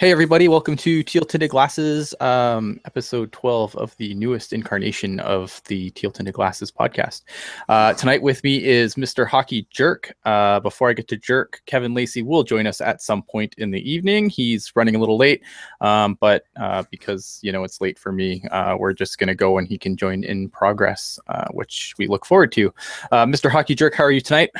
Hey everybody, welcome to Teal Tinted Glasses, episode 12 of the newest incarnation of the Teal Tinted Glasses podcast. Tonight with me is Mr. Hockey Jerk. Before I get to Jerk, Kevin Lacey will join us at some point in the evening. He's running a little late, but because it's late for me, we're just going to go and he can join in progress, which we look forward to. Mr. Hockey Jerk, how are you tonight?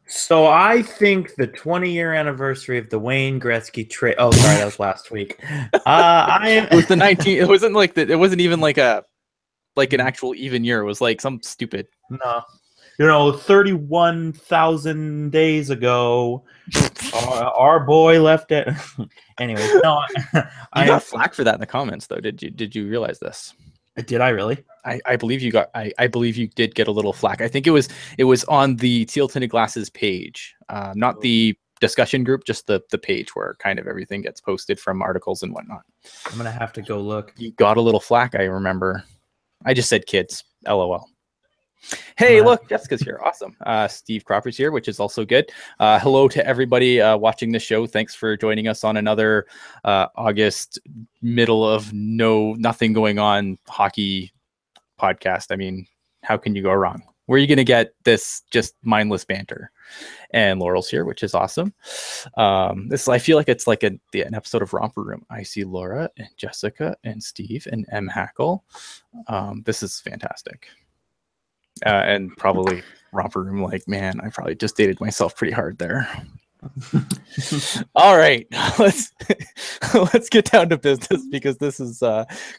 So I think the 20-year anniversary of the Wayne Gretzky trade. Oh, sorry, that was last week. It was the 19. It wasn't like that. It wasn't even like an actual even year. It was like some stupid. No, 31,000 days ago, our boy left it. Anyway, no, I got flack for that in the comments though. Did you realize this? Did I really? I believe you got. I believe you did get a little flack. I think it was on the Teal Tinted Glasses page, not the discussion group, just the page where kind of everything gets posted from articles and whatnot. I'm gonna have to go look. You got a little flack, I remember. I just said kids. LOL. Hey, look, Jessica's here. Awesome. Steve Cropper's here, which is also good. Hello to everybody watching the show. Thanks for joining us on another August, middle of nothing going on hockey podcast. I mean, how can you go wrong? Where are you going to get this just mindless banter? And Laurel's here, which is awesome. I feel like it's like an episode of Romper Room. I see Laura and Jessica and Steve and M. Hackle. This is fantastic. And probably Romper Room, like, man, I probably just dated myself pretty hard there. All right, let's get down to business because this is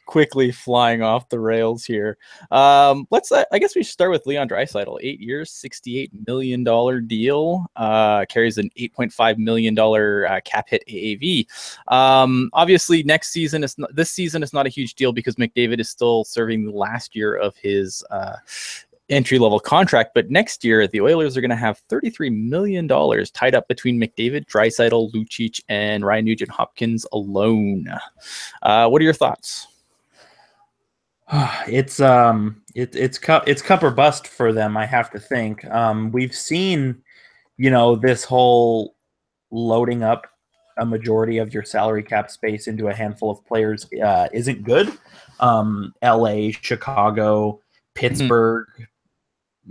quickly flying off the rails here. I guess we should start with Leon Draisaitl. 8 years, $68 million deal, carries an $8.5 million cap hit AAV. Obviously, this season is not a huge deal because McDavid is still serving the last year of his entry-level contract, but next year the Oilers are going to have $33 million tied up between McDavid, Draisaitl, Lucic, and Ryan Nugent-Hopkins alone. What are your thoughts? It's cup or bust for them, I have to think. We've seen, this whole loading up a majority of your salary cap space into a handful of players isn't good. LA, Chicago, Pittsburgh.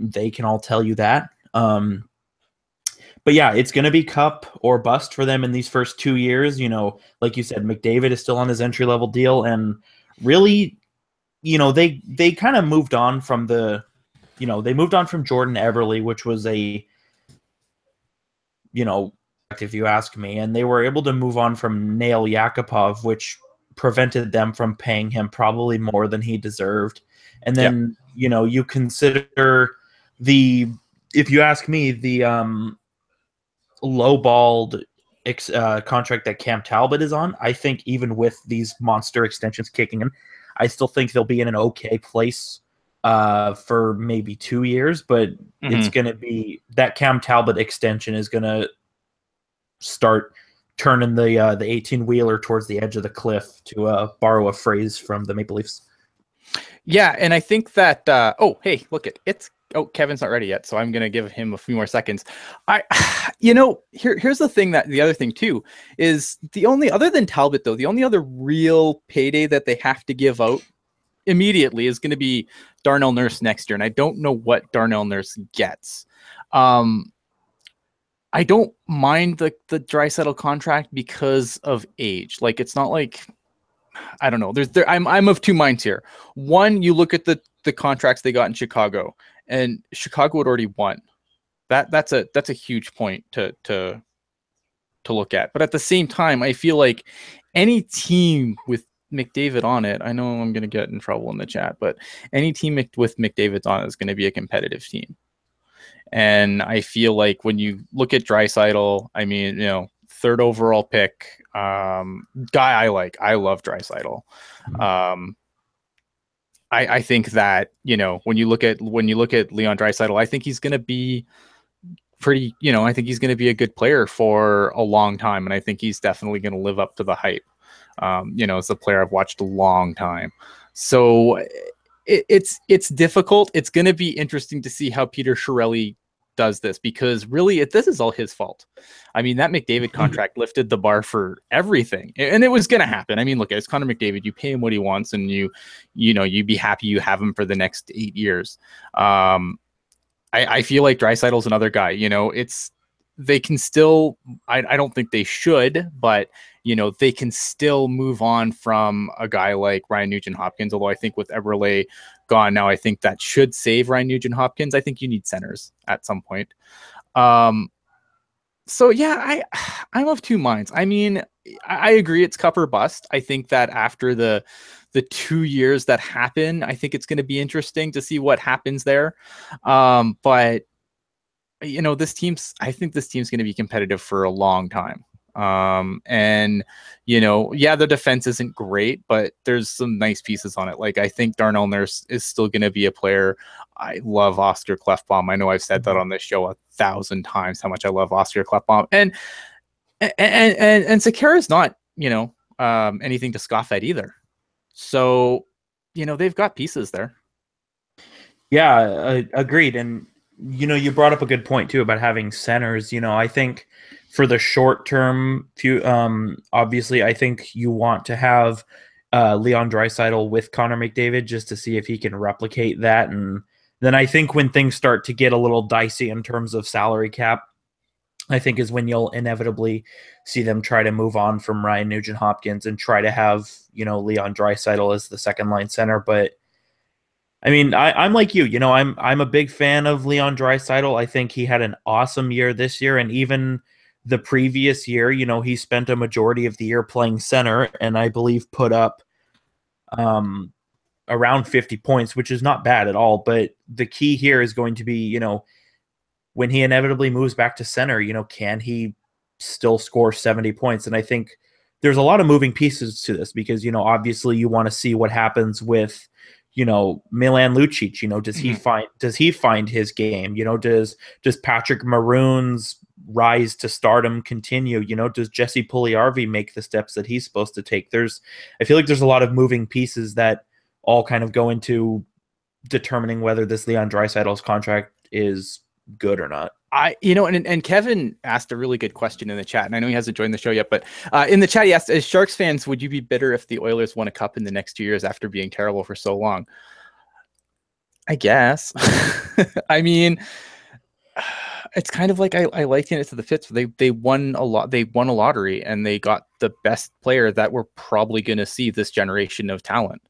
They can all tell you that. But yeah, it's going to be cup or bust for them in these first 2 years. Like you said, McDavid is still on his entry-level deal. And really, they kind of moved on from Jordan Eberle, which was if you ask me. And they were able to move on from Nail Yakupov, which prevented them from paying him probably more than he deserved. And then, you consider if you ask me, the lowballed contract that Cam Talbot is on, I think even with these monster extensions kicking in, I still think they'll be in an okay place for maybe 2 years, but it's going to be that Cam Talbot extension is going to start turning the 18-wheeler towards the edge of the cliff, to borrow a phrase from the Maple Leafs. Yeah, and I think that hey, look Kevin's not ready yet, so I'm gonna give him a few more seconds. Here's the other thing too is other than Talbot though, the only other real payday that they have to give out immediately is going to be Darnell Nurse next year, and I don't know what Darnell Nurse gets. I don't mind the Draisaitl contract because of age. Like, it's not like, I don't know. I'm of two minds here. One, you look at the contracts they got in Chicago, and Chicago had already won. That's a huge point to look at. But at the same time, I feel like any team with McDavid on it, I know I'm going to get in trouble in the chat, but any team with McDavid on it is going to be a competitive team. And I feel like when you look at Draisaitl, I mean, third overall pick, guy I love Draisaitl. I think that, when you look at Leon Draisaitl, I think he's going to be pretty, I think he's going to be a good player for a long time. And I think he's definitely going to live up to the hype. It's a player I've watched a long time. So it's difficult. It's going to be interesting to see how Peter Chiarelli does this, because really this is all his fault. I mean, that McDavid contract lifted the bar for everything, and it was going to happen. I mean, look, it's Connor McDavid. You pay him what he wants, and you'd be happy you have him for the next 8 years. I feel like Draisaitl's another guy. They can still. I don't think they should, but they can still move on from a guy like Ryan Nugent-Hopkins. Although I think with Eberle gone now, I think that should save Ryan Nugent-Hopkins. I think you need centers at some point. So yeah, I'm of two minds. I mean, I agree it's cup or bust. I think that after the 2 years that happen, I think it's going to be interesting to see what happens there. But I think this team's going to be competitive for a long time. And the defense isn't great, but there's some nice pieces on it. Like, I think Darnell Nurse is still going to be a player. I love Oscar Klefbom. I know I've said that on this show 1,000 times, how much I love Oscar Klefbom, and Sekera's not, anything to scoff at either. So, they've got pieces there. Yeah, agreed. And, you brought up a good point too about having centers. I think for the short term, obviously, I think you want to have Leon Draisaitl with Connor McDavid just to see if he can replicate that. And then I think when things start to get a little dicey in terms of salary cap, I think is when you'll inevitably see them try to move on from Ryan Nugent-Hopkins and try to have, Leon Draisaitl as the second line center. But I mean, I'm like you, I'm a big fan of Leon Draisaitl. I think he had an awesome year this year, and even the previous year, he spent a majority of the year playing center, and I believe put up around 50 points, which is not bad at all. But the key here is going to be, when he inevitably moves back to center, can he still score 70 points? And I think there's a lot of moving pieces to this because, obviously you want to see what happens with, Milan Lucic. Does he find his game? Does Patrick Maroon's rise to stardom continue? Does Jesse Puljujarvi make the steps that he's supposed to take? I feel like there's a lot of moving pieces that all kind of go into determining whether this Leon Draisaitl's contract is good or not. And Kevin asked a really good question in the chat, and I know he hasn't joined the show yet, but in the chat he asked, as Sharks fans, would you be bitter if the Oilers won a cup in the next 2 years after being terrible for so long? I guess. I mean, it's kind of like I liken it to the Fits. They won a lot. They won a lottery, and they got the best player that we're probably going to see this generation of talent.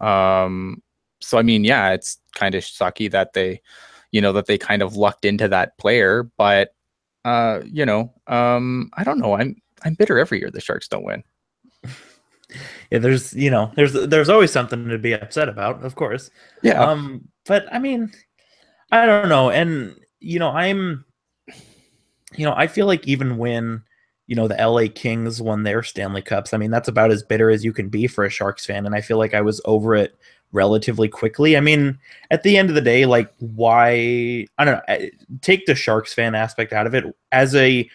So I mean, yeah, it's kind of sucky that they kind of lucked into that player, but I don't know. I'm bitter every year the Sharks don't win. Yeah, there's always something to be upset about, of course. Yeah. But I mean, I don't know. And I feel like even when the LA Kings won their Stanley Cups, I mean, that's about as bitter as you can be for a Sharks fan. And I feel like I was over it relatively quickly. I mean, at the end of the day, like, why, I don't know, take the Sharks fan aspect out of it. As a,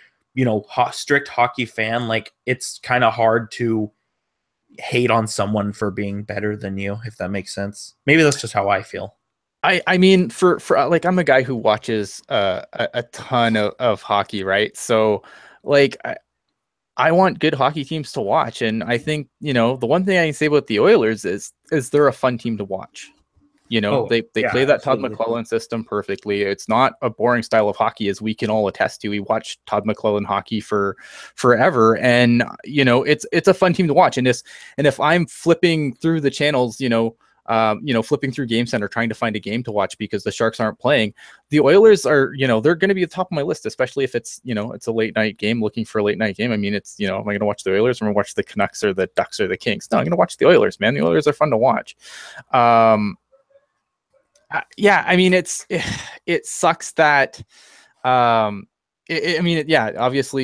strict hockey fan, like, it's kind of hard to hate on someone for being better than you, if that makes sense. Maybe that's just how I feel. I mean, for like, I'm a guy who watches a ton of hockey, right? So like, I want good hockey teams to watch. And I think, the one thing I can say about the Oilers is they're a fun team to watch. They play that Todd McClellan system perfectly. It's not a boring style of hockey, as we can all attest to. We watched Todd McClellan hockey for forever. And, it's a fun team to watch. And if I'm flipping through the channels, flipping through Game Center, trying to find a game to watch because the Sharks aren't playing, the Oilers are, they're going to be at the top of my list, especially if it's, it's a late night game, looking for a late night game. I mean, it's, am I going to watch the Oilers or am I going to watch the Canucks or the Ducks or the Kings? No, I'm going to watch the Oilers, man. The Oilers are fun to watch. Yeah, I mean, it sucks that, obviously,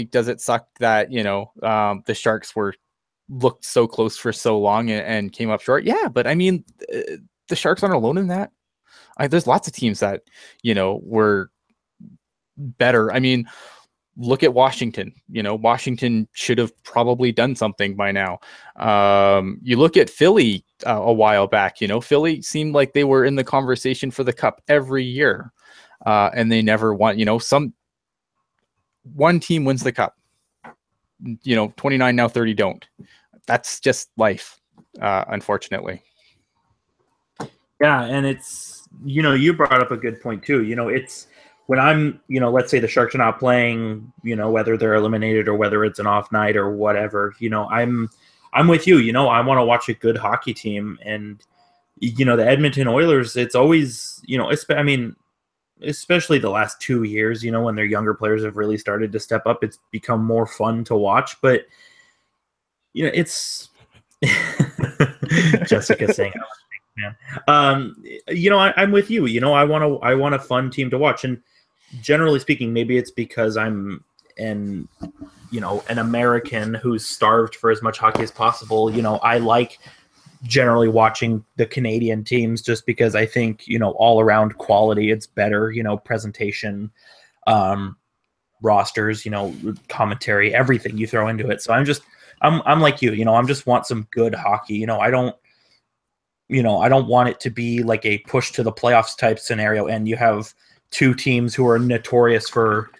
does it suck that, the Sharks looked so close for so long and came up short? Yeah, but I mean, the Sharks aren't alone in that. There's lots of teams that, were better. I mean, look at Washington. Washington should have probably done something by now. You look at Philly a while back. Philly seemed like they were in the conversation for the cup every year. and they never won. One team wins the cup. 29 now, 30 don't. That's just life, unfortunately. Yeah, and it's you brought up a good point too. It's when I'm let's say the Sharks are not playing, whether they're eliminated or whether it's an off night or whatever. I'm with you. I want to watch a good hockey team, and the Edmonton Oilers. It's always especially the last 2 years. When their younger players have really started to step up, it's become more fun to watch. But it's Jessica saying. Man. I'm with you. I want a fun team to watch, and generally speaking, maybe it's because I'm an American who's starved for as much hockey as possible. I like generally watching the Canadian teams just because I think all around quality it's better. Presentation, rosters, commentary, everything you throw into it. So I'm like you. I'm just want some good hockey. I don't want it to be like a push to the playoffs type scenario, and you have two teams who are notorious for,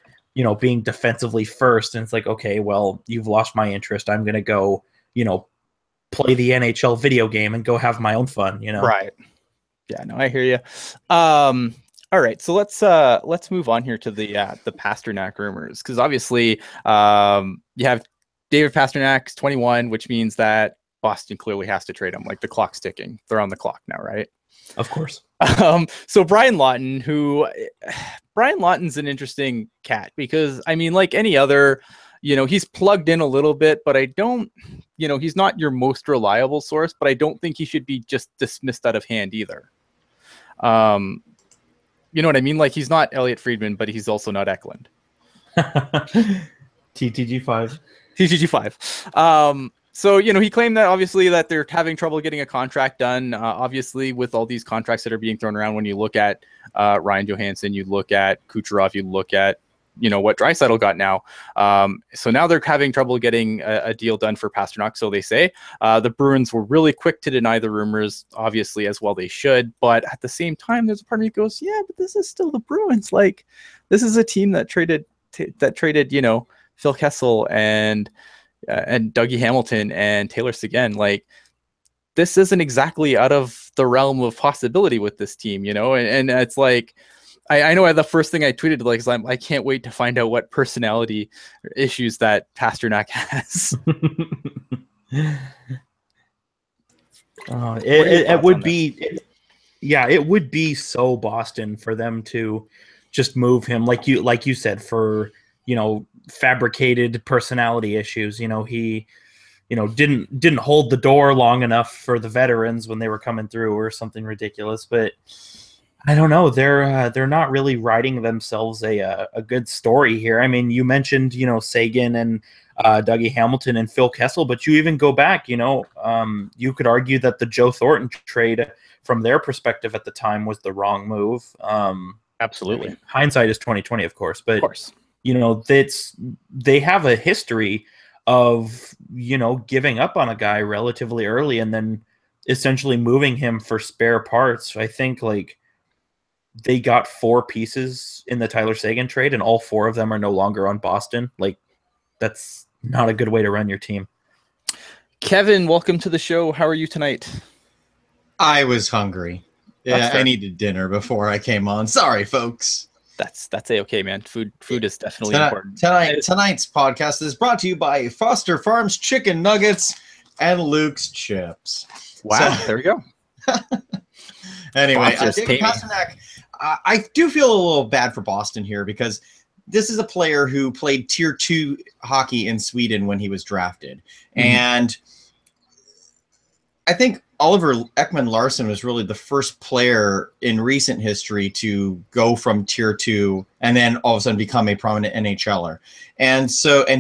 being defensively first. And it's like, okay, well, you've lost my interest. I'm going to go, play the NHL video game and go have my own fun, Right. Yeah, no, I hear you. All right, so let's move on here to the Pasternak rumors, because obviously you have David Pasternak's 21, which means that Boston clearly has to trade him. Like, the clock's ticking. They're on the clock now, right? Of course. So Brian Lawton's an interesting cat, because like any other, he's plugged in a little bit, but I don't, he's not your most reliable source, but I don't think he should be just dismissed out of hand either. You know what I mean? Like, he's not Elliot Friedman, but he's also not Eklund. TTG5. So, he claimed that obviously that they're having trouble getting a contract done. Obviously, with all these contracts that are being thrown around, when you look at Ryan Johansson, you look at Kucherov, you look at, what Draisaitl got now. So now they're having trouble getting a deal done for Pasternak, so they say. The Bruins were really quick to deny the rumors, obviously, as well they should. But at the same time, there's a part of me that goes, yeah, but this is still the Bruins. Like, this is a team that traded, Phil Kessel and Dougie Hamilton and Taylor Seguin. Like, this isn't exactly out of the realm of possibility with this team, and it's like, I know the first thing I tweeted, like, is I can't wait to find out what personality issues that Pasternak has. It would be, it would be so Boston for them to just move him, like you said, for fabricated personality issues. He didn't hold the door long enough for the veterans when they were coming through, or something ridiculous. But I don't know, they're not really writing themselves a good story here. I mean, you mentioned Seguin and Dougie Hamilton and Phil Kessel, but you even go back, you could argue that the Joe Thornton trade from their perspective at the time was the wrong move. Absolutely. I mean, hindsight is 2020, of course, but of course. They have a history of giving up on a guy relatively early and then essentially moving him for spare parts. I think they got 4 pieces in the Tyler Seguin trade, and all 4 of them are no longer on Boston. Like, that's not a good way to run your team. Kevin, welcome to the show. How are you tonight? I was hungry. Yeah, I needed dinner before I came on. Sorry, folks. That's a-okay, man. Food is definitely important. Tonight's podcast is brought to you by Foster Farms Chicken Nuggets and Luke's Chips. Wow, there we go. Anyway, David Pasternak, I do feel a little bad for Boston here, because this is a player who played Tier 2 hockey in Sweden when he was drafted. Mm-hmm. And I think Oliver Ekman-Larsson was really the first player in recent history to go from Tier 2 and then all of a sudden become a prominent NHLer. And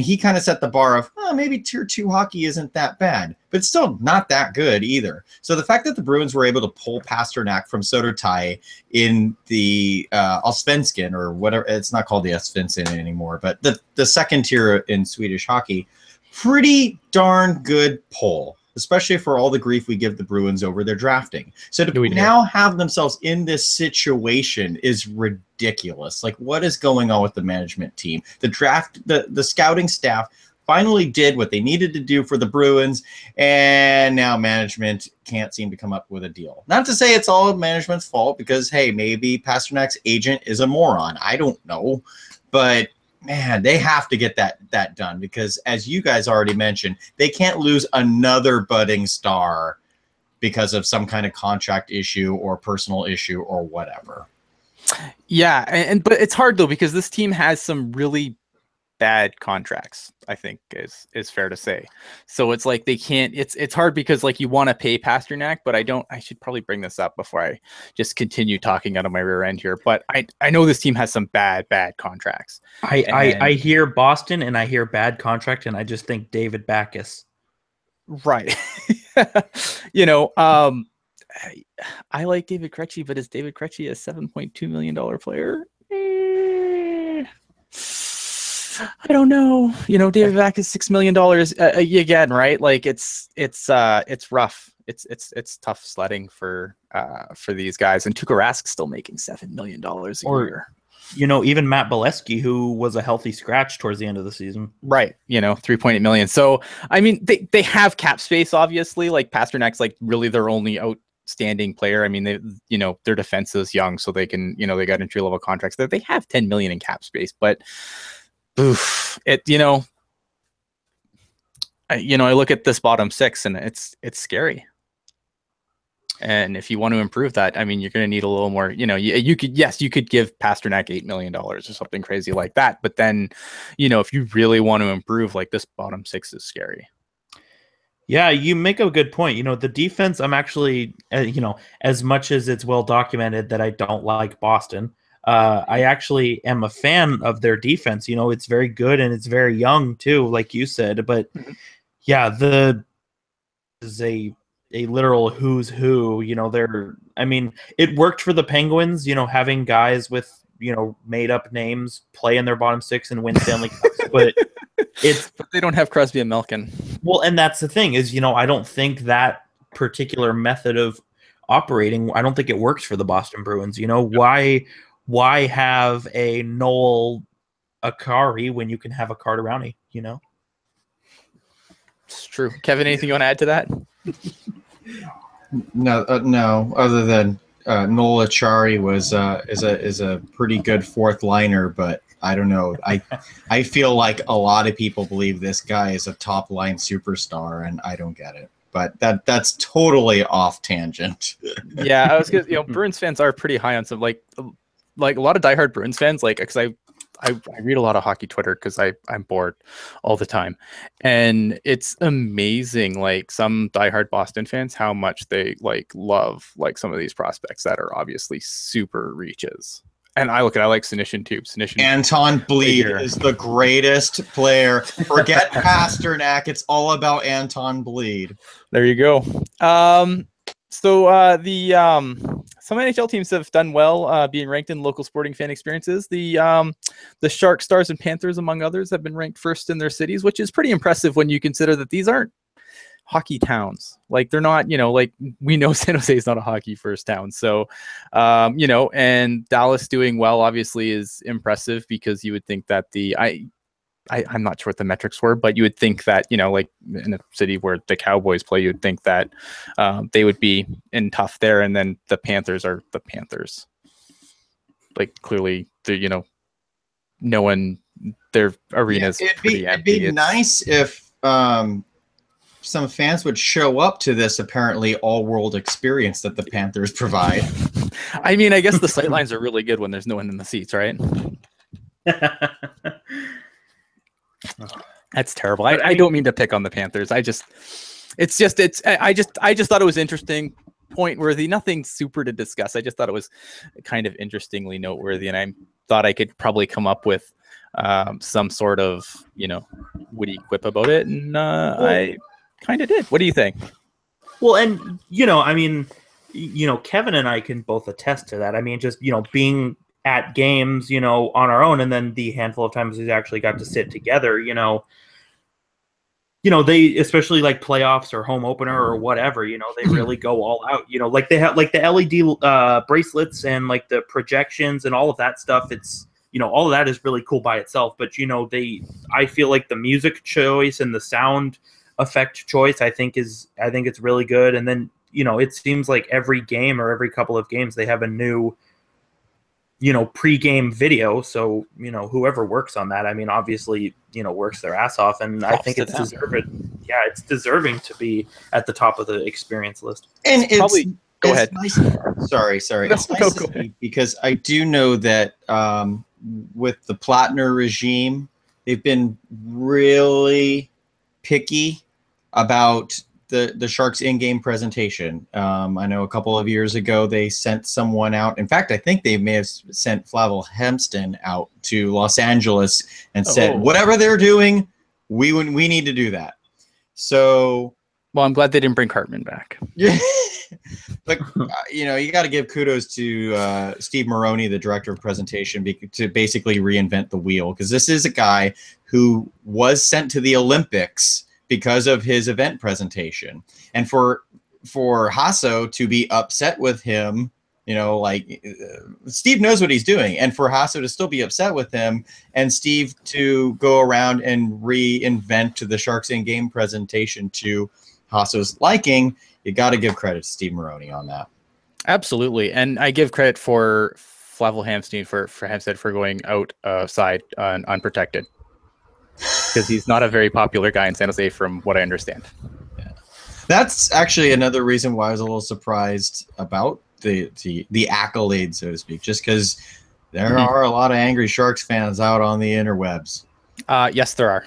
he kind of set the bar of, maybe Tier 2 hockey isn't that bad, but still not that good either. So the fact that the Bruins were able to pull Pasternak from Södertälje in the Allsvenskan, or whatever, it's not called the Allsvenskan anymore, but the second tier in Swedish hockey, pretty darn good pull. especially for all the grief we give the Bruins over their drafting. So to now have themselves in this situation is ridiculous. Like, what is going on with the management team? The scouting staff finally did what they needed to do for the Bruins, and now management can't seem to come up with a deal. Not to say it's all management's fault, because, hey, maybe Pasternak's agent is a moron. I don't know. But, man, they have to get that done, because, as you guys already mentioned, they can't lose another budding star because of some kind of contract issue or personal issue or whatever. Yeah, but it's hard, though, because this team has some really bad contracts, I think is fair to say. So it's like they can't, it's hard, because like you want to pay Pasternak, but I should probably bring this up before I just continue talking out of my rear end here. But I know this team has some bad contracts. I hear Boston and I hear bad contract, and I just think David Backes. Right. I like David Krejci, but is David Krejci a $7.2 million player? I don't know. David Backes is $6 million again, right? Like it's rough. It's tough sledding for these guys. And Tuukka Rask's still making $7 million a year. Even Matt Bolesky, who was a healthy scratch towards the end of the season. Right. $3.8 million. So, I mean, they have cap space, obviously. Like Pasternak's like really their only outstanding player. I mean, their defense is young, so they can, they got entry level contracts there. They have $10 million in cap space, but I look at this bottom six and it's scary. And if you want to improve that, I mean, you're going to need a little more, you could give Pasternak $8 million or something crazy like that. But then, if you really want to improve, like this bottom six is scary. Yeah, you make a good point. The defense, I'm actually, as much as it's well documented that I don't like Boston, I actually am a fan of their defense. It's very good and it's very young too, like you said. But yeah, is a literal who's who. It worked for the Penguins. Having guys with made up names play in their bottom six and win Stanley Cups, but they don't have Crosby and Malkin. Well, and that's the thing is, I don't think that particular method of operating, I don't think it works for the Boston Bruins. Why have a Noel Akari when you can have a Carter-Rowney, It's true. Kevin, anything you want to add to that? No, other than Noel Acciari is a pretty good fourth liner, but I don't know. I feel like a lot of people believe this guy is a top line superstar, and I don't get it. But that's totally off tangent. Yeah, I was gonna, Bruins fans are pretty high on some like a lot of diehard Bruins fans, like, because I read a lot of hockey Twitter because I'm bored all the time, and it's amazing, like some diehard Boston fans, how much they love some of these prospects that are obviously super reaches. And I like Senyshyn too. Anton Bleed is the greatest player. Forget Pasternak. It's all about Anton Bleed. There you go. So some NHL teams have done well being ranked in local sporting fan experiences. The Sharks, Stars, and Panthers, among others, have been ranked first in their cities, which is pretty impressive when you consider that these aren't hockey towns. Like they're not, like we know San Jose is not a hockey first town. So, and Dallas doing well obviously is impressive, because you would think that I'm not sure what the metrics were, but you would think that, like in a city where the Cowboys play, you'd think that they would be in tough there. And then the Panthers are the Panthers. Like clearly, no one, their arena's pretty empty. It'd be nice if some fans would show up to this apparently all-world experience that the Panthers provide. I mean, I guess the sightlines are really good when there's no one in the seats, right? That's terrible. I don't mean to pick on the Panthers. I just thought it was interesting, point worthy, nothing super to discuss. I just thought it was kind of interestingly noteworthy, and I thought I could probably come up with some sort of witty quip about it, and I kind of did. What do you think? Well, and Kevin and I can both attest to that. I mean, just being at games, on our own, and then the handful of times we actually got to sit together, you know, they, especially like playoffs or home opener or whatever, you know, they really go all out, you know, like they have like the LED bracelets and like the projections and all of that stuff. It's, you know, all of that is really cool by itself, but you know, I feel like the music choice and the sound effect choice, I think it's really good. And then, you know, it seems like every game or every couple of games, they have a new, you know, pre-game video. So, you know, whoever works on that, I mean, obviously, you know, works their ass off, and I think it's deserving. Yeah, it's deserving to be at the top of the experience list. And it's probably go ahead. Nice, sorry. It's nice to see, because I do know that with the Platner regime, they've been really picky about the Sharks in-game presentation. I know a couple of years ago they sent someone out. In fact, I think they may have sent Flavel Hemston out to Los Angeles and said, whatever they're doing, we need to do that. So, well, I'm glad they didn't bring Cartman back. Yeah, but you know, you got to give kudos to Steve Maroney, the director of presentation, to basically reinvent the wheel, because this is a guy who was sent to the Olympics because of his event presentation. And for Hasso to be upset with him, you know, like Steve knows what he's doing. And for Hasso to still be upset with him and Steve to go around and reinvent the Sharks in-game presentation to Hasso's liking, you got to give credit to Steve Maroney on that. Absolutely. And I give credit for Flavel Hamstein for Hempstead for going outside unprotected, because he's not a very popular guy in San Jose, from what I understand. Yeah. That's actually another reason why I was a little surprised about the accolade, so to speak, just because there are a lot of angry Sharks fans out on the interwebs. Yes, there are.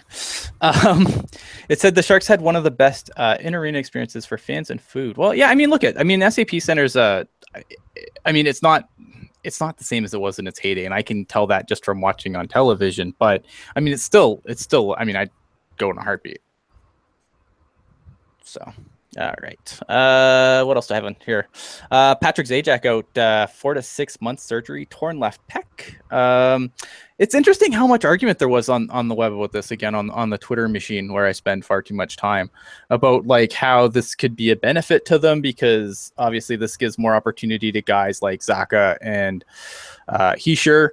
It said the Sharks had one of the best in-arena experiences for fans and food. Well, yeah, I mean, SAP Center's I mean, it's not the same as it was in its heyday, and I can tell that just from watching on television. But I mean, it's still. I mean, I'd go in a heartbeat. So, all right. What else do I have on here? Patrick Zajac out 4 to 6 months surgery, torn left pec. It's interesting how much argument there was on the web about this, again on the Twitter machine, where I spend far too much time, about like how this could be a benefit to them, because obviously this gives more opportunity to guys like Zaka and Heischer,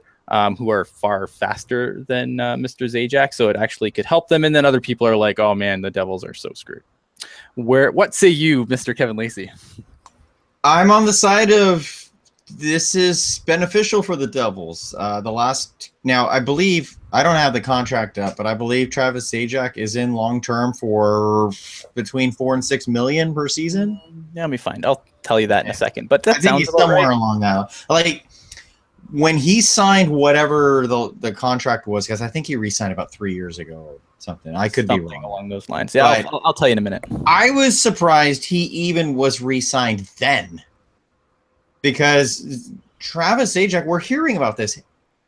who are far faster than Mr. Zajac, so it actually could help them. And then other people are like, oh man, the Devils are so screwed. What say you, Mr. Kevin Lacey? I'm on the side of this is beneficial for the Devils. Now, I believe, I don't have the contract up, but I believe Travis Zajac is in long-term for between $4 and $6 million per season. Yeah, let me find. I'll tell you that in a second. But that I think he's somewhere along that. Like, when he signed whatever the contract was, because I think he re-signed about 3 years ago or something. I could be wrong along those lines. Yeah, I'll tell you in a minute. I was surprised he even was re-signed then, because Travis Zajac, we're hearing about this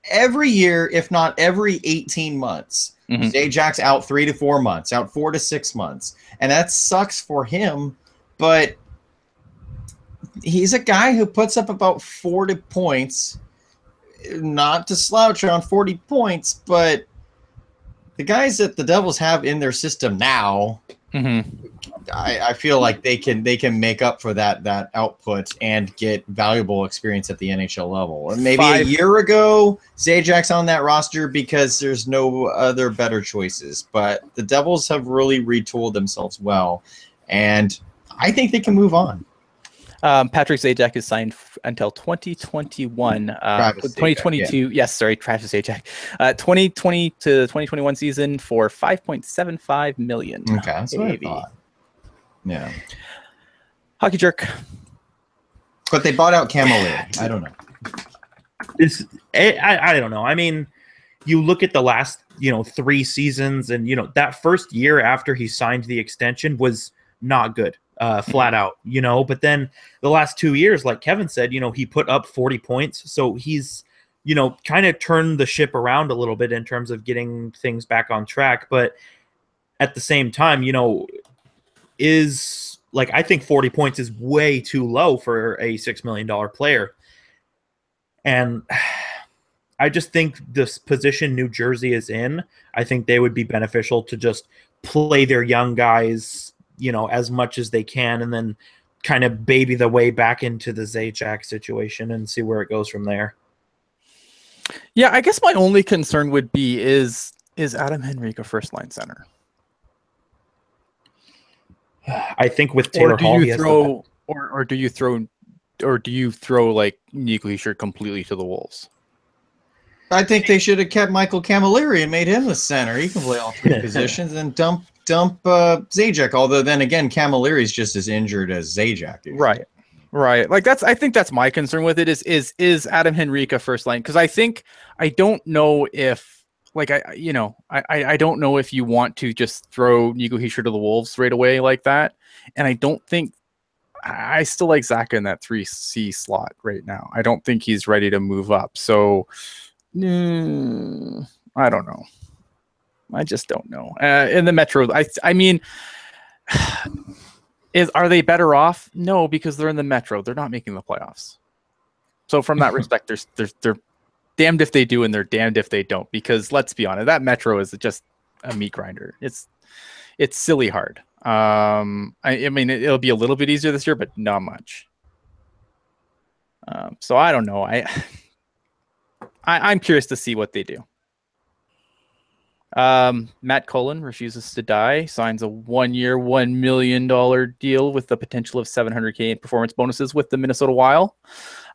every year, if not every 18 months. Zajac's out 3 to 4 months, out 4 to 6 months, and that sucks for him. But he's a guy who puts up about 40 points. Not to slouch on 40 points, but the guys that the Devils have in their system now, I feel like they can make up for that output and get valuable experience at the NHL level. And maybe a year ago, Zajac's on that roster because there's no other better choices. But the Devils have really retooled themselves well, and I think they can move on. Patrick Zajac is signed until 2021. 2022. Yeah. Yes, sorry, Travis Zajac. 2020 to 2021 season for $5.75 million. Okay, that's what I thought. Yeah. Hockey jerk. But they bought out Camille. I don't know. I don't know. I mean, you look at the last 3 seasons, and that first year after he signed the extension was not good. Flat out, but then the last 2 years, like Kevin said, he put up 40 points. So he's, kind of turned the ship around a little bit in terms of getting things back on track. But at the same time, I think 40 points is way too low for a $6 million player. And I just think this position New Jersey is in, I think they would be beneficial to just play their young guys, as much as they can, and then kind of baby the way back into the Zajac situation and see where it goes from there. Yeah, I guess my only concern would be is Adam Henrique a first line center? I think with Taylor Hall, or do you throw like Nico Hischier completely to the wolves? I think they should have kept Michael Camilleri and made him the center. He can play all three positions and dump Zajac. Although then again, Camilleri's just as injured as Zajac is. Right. Like I think that's my concern with it is Adam Henrique a first line? Because I don't know if I don't know if you want to just throw Nico Hischier to the wolves right away like that. And I don't think I still like Zach in that 3C slot right now. I don't think he's ready to move up. So I don't know. I just don't know. In the Metro, I mean, are they better off? No, because they're in the Metro. They're not making the playoffs. So from that respect, they're damned if they do and they're damned if they don't. Because let's be honest, that Metro is just a meat grinder. It's silly hard. I mean, it'll be a little bit easier this year, but not much. So I don't know. I'm curious to see what they do. Matt Cullen refuses to die, signs a 1-year, $1 million deal with the potential of $700K in performance bonuses with the Minnesota Wild.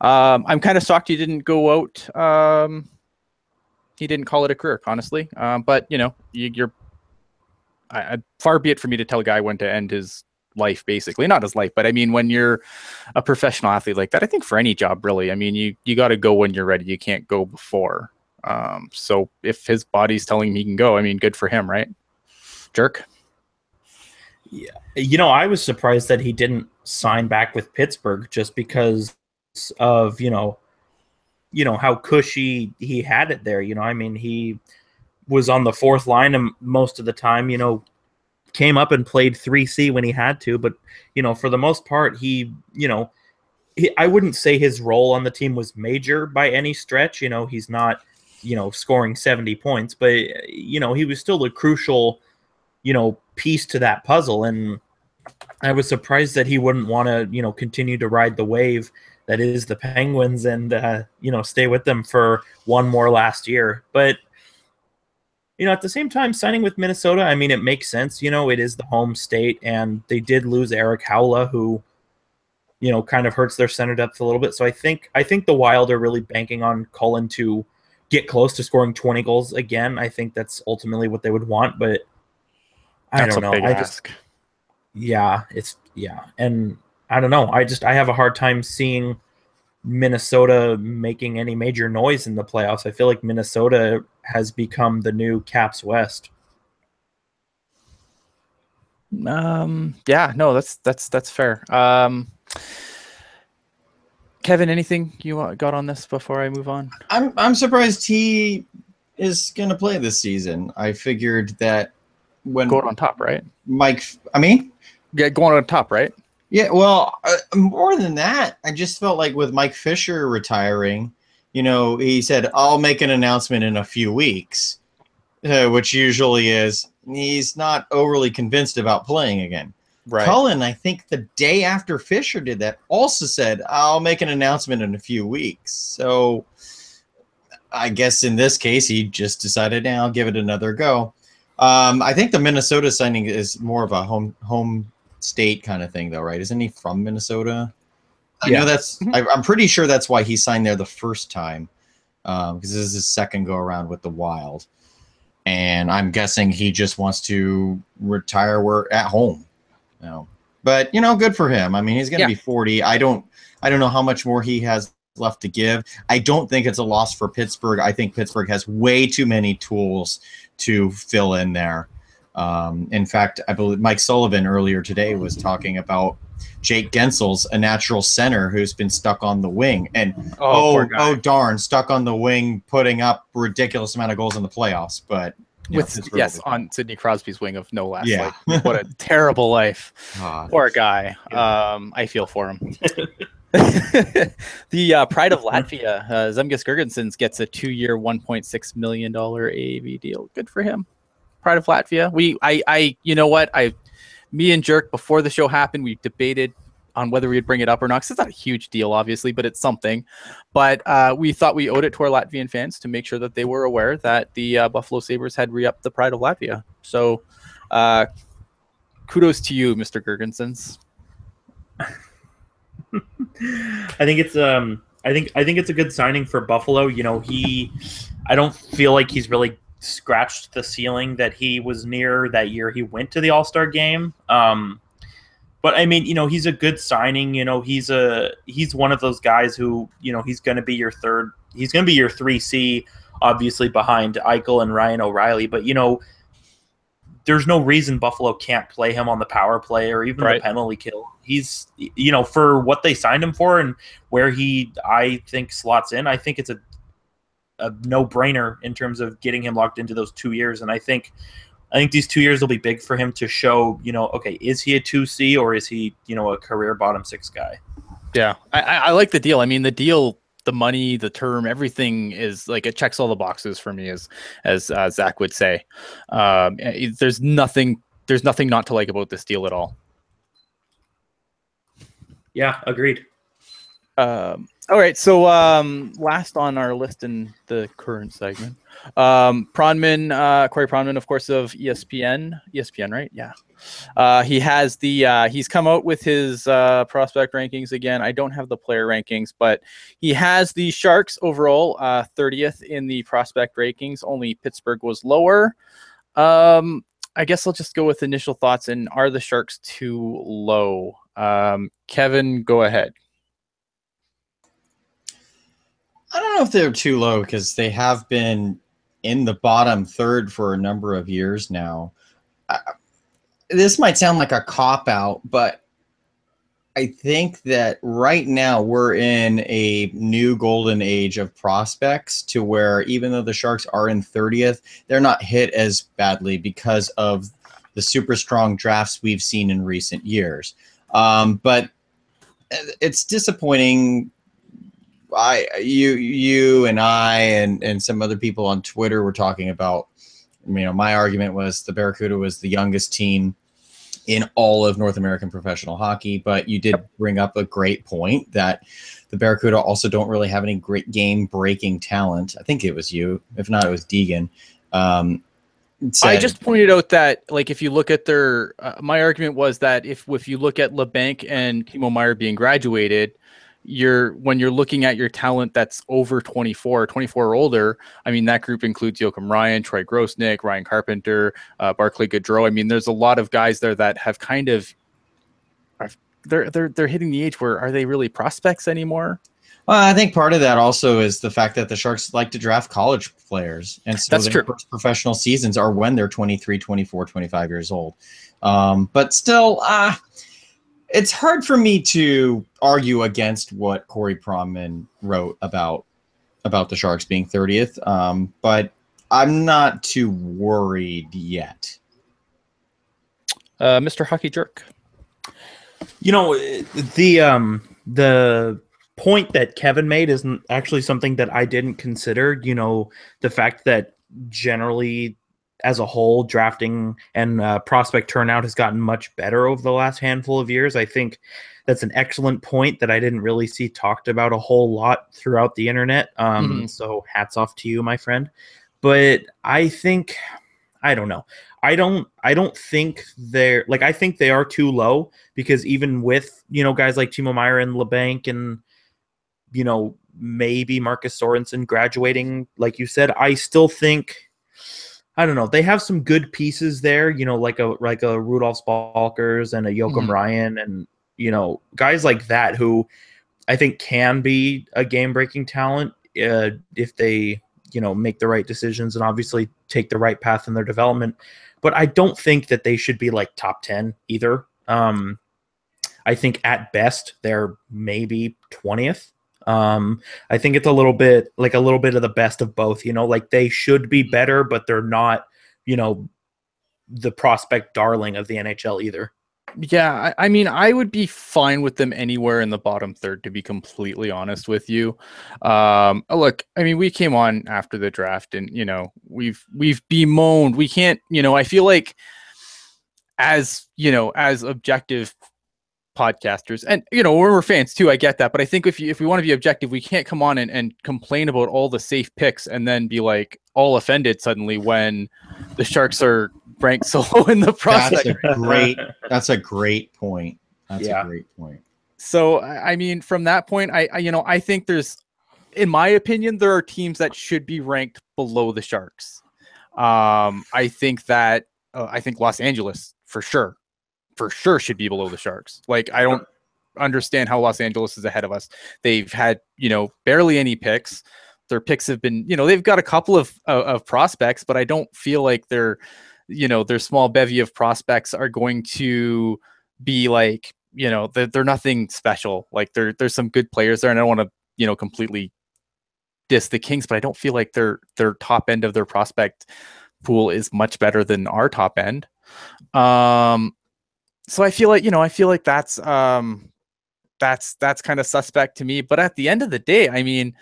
I'm kind of shocked he didn't go out. He didn't call it a career, honestly. But you're far be it for me to tell a guy when to end his life, basically. Not his life, but I mean, when you're a professional athlete like that, I think for any job, really, I mean, you got to go when you're ready. You can't go before. So if his body's telling him he can go, I mean, good for him, right? Jerk. Yeah. I was surprised that he didn't sign back with Pittsburgh just because of, how cushy he had it there. I mean, he was on the fourth line most of the time, came up and played 3C when he had to, but, for the most part, I wouldn't say his role on the team was major by any stretch. He's not, scoring 70 points, but, he was still a crucial, piece to that puzzle. And I was surprised that he wouldn't want to, continue to ride the wave that is the Penguins and, stay with them for one more last year. But, at the same time, signing with Minnesota, I mean, it makes sense. It is the home state, and they did lose Eric Howla, who, kind of hurts their center depth a little bit. So I think the Wild are really banking on Cullen to get close to scoring 20 goals again. I think that's ultimately what they would want, but I don't know. And I don't know. I have a hard time seeing Minnesota making any major noise in the playoffs. I feel like Minnesota has become the new Caps West. Yeah, no, that's fair. Kevin, anything you got on this before I move on? I'm surprised he is going to play this season. I figured that when going on top, right? Going on top, right? Yeah, well, more than that, I just felt like with Mike Fisher retiring, he said, I'll make an announcement in a few weeks, which usually is he's not overly convinced about playing again. Right. Cullen, I think the day after Fisher did that, also said, I'll make an announcement in a few weeks. So I guess in this case, he just decided, I'll give it another go. I think the Minnesota signing is more of a home state kind of thing, though, right? Isn't he from Minnesota? I know that's. I'm pretty sure that's why he signed there the first time, because this is his second go around with the Wild, and I'm guessing he just wants to retire at home. But good for him. I mean, he's going to be 40. I don't know how much more he has left to give. I don't think it's a loss for Pittsburgh. I think Pittsburgh has way too many tools to fill in there. In fact, I believe Mike Sullivan earlier today was talking about Jake Gensel's a natural center who's been stuck on the wing, and darn, stuck on the wing, putting up ridiculous amount of goals in the playoffs. But on Sidney Crosby's wing of no less. Yeah. Like, what a terrible life. Poor guy. I feel for him. The Pride of Latvia, Zemgus Girgensons gets a 2-year, $1.6 million AAV deal. Good for him. Pride of Latvia. You know what? Me and Jerk, before the show happened, we debated on whether we'd bring it up or not, because it's not a huge deal, obviously, but it's something. But we thought we owed it to our Latvian fans to make sure that they were aware that the Buffalo Sabres had re-upped the Pride of Latvia. So kudos to you, Mr. Girgensons. I think it's it's a good signing for Buffalo. You know, I don't feel like he's really scratched the ceiling that he was near that year he went to the All-Star game. But I mean, you know, he's a good signing. You know, he's one of those guys who, you know, he's going to be your 3C, obviously behind Eichel and Ryan O'Reilly. But, you know, there's no reason Buffalo can't play him on the power play or even the penalty kill. He's, you know, for what they signed him for and where I think slots in, I think it's a no-brainer in terms of getting him locked into those 2 years. And I think these 2 years will be big for him to show, you know, okay, is he a 2C or is he, you know, a career bottom 6 guy? Yeah, I like the deal. I mean, the deal, the money, the term, everything is like, it checks all the boxes for me, as Zach would say. There's nothing not to like about this deal at all. Yeah, agreed. All right, so last on our list in the current segment, Pronman, Corey Pronman, of course, of ESPN, right? Yeah. He's come out with his prospect rankings again. I don't have the player rankings, but he has the Sharks overall 30th in the prospect rankings. Only Pittsburgh was lower. I guess I'll just go with initial thoughts. And are the Sharks too low? Kevin, go ahead. I don't know if they're too low because they have been in the bottom third for a number of years now. This might sound like a cop-out, but I think that right now we're in a new golden age of prospects to where even though the Sharks are in 30th, they're not hit as badly because of the super strong drafts we've seen in recent years. But it's disappointing. You and I and some other people on Twitter were talking about, you know, my argument was the Barracuda was the youngest team in all of North American professional hockey, but you did bring up a great point that the Barracuda also don't really have any great game-breaking talent. I think it was you. If not, it was Deegan. I just pointed out that, like, if you look at their my argument was that if you look at LeBanc and Timo Meier being graduated, when you're looking at your talent that's over 24 or older, I mean, that group includes Joachim Ryan, Troy Grosnick, Ryan Carpenter, Barclay Goodrow. I mean, there's a lot of guys there that have kind of they're hitting the age where, are they really prospects anymore? Well, I think part of that also is the fact that the Sharks like to draft college players. And so their first professional seasons are when they're 23, 24, 25 years old. But still, it's hard for me to argue against what Corey Pronman wrote about the Sharks being 30th, but I'm not too worried yet. Mr. Hockey Jerk. You know, the point that Kevin made isn't actually something that I didn't consider. You know, the fact that generally, as a whole, drafting and prospect turnout has gotten much better over the last handful of years. I think that's an excellent point that I didn't really see talked about a whole lot throughout the internet. So hats off to you, my friend. But I think, I don't know. I don't think they're like, I think they are too low because even with, you know, guys like Timo Meier and LeBanc and, you know, maybe Marcus Sorensen graduating, like you said, I still think, I don't know. They have some good pieces there, you know, like a Rudolph Spalkers and a Joachim Ryan and, you know, guys like that who I think can be a game-breaking talent if they, you know, make the right decisions and obviously take the right path in their development. But I don't think that they should be like top 10 either. I think at best they're maybe 20th. I think it's a little bit of the best of both, you know, like they should be better, but they're not, you know, the prospect darling of the NHL either. Yeah, I mean, I would be fine with them anywhere in the bottom third, to be completely honest with you. Look, I mean, we came on after the draft, and we've bemoaned. We can't, I feel like as objective podcasters, and we're fans too, I get that, but I think if we want to be objective, we can't come on and complain about all the safe picks and then be like all offended suddenly when the Sharks are ranked so low in the process. That's a great point. That's a great point. So I mean, from that point, I think there's, in my opinion, there are teams that should be ranked below the Sharks. I think Los Angeles for sure should be below the Sharks. Like, I don't understand how Los Angeles is ahead of us. They've had, barely any picks. Their picks have been, they've got a couple of prospects, but I don't feel like their small bevy of prospects are going to be like, they're nothing special. Like, there's some good players there, and I don't want to, completely diss the Kings, but I don't feel like their top end of their prospect pool is much better than our top end. So I feel like that's kind of suspect to me. But at the end of the day, I mean,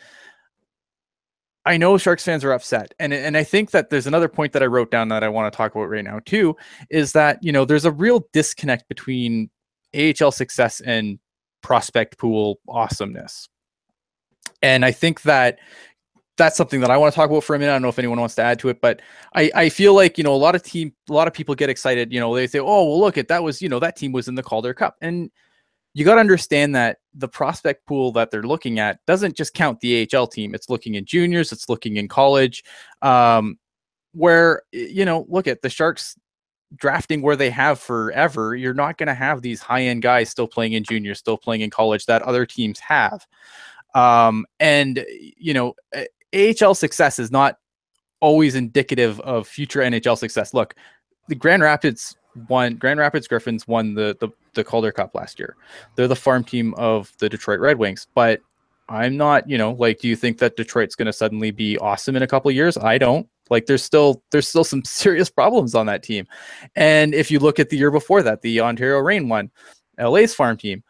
I know Sharks fans are upset, and I think that there's another point that I wrote down that I want to talk about right now too, is that there's a real disconnect between AHL success and prospect pool awesomeness, and I think that that's something that I want to talk about for a minute. I don't know if anyone wants to add to it, but I feel like, a lot of people get excited. They say, oh, well, look, that was, that team was in the Calder Cup. And you got to understand that the prospect pool that they're looking at doesn't just count the AHL team. It's looking in juniors. It's looking in college, where, look at the Sharks drafting where they have forever. You're not going to have these high-end guys still playing in juniors, still playing in college that other teams have. And AHL success is not always indicative of future NHL success. Look, the Grand Rapids Griffins won the Calder Cup last year. They're the farm team of the Detroit Red Wings, but I'm not, do you think that Detroit's going to suddenly be awesome in a couple of years? I don't. Like, there's still some serious problems on that team. And if you look at the year before that, the Ontario Reign won, LA's farm team,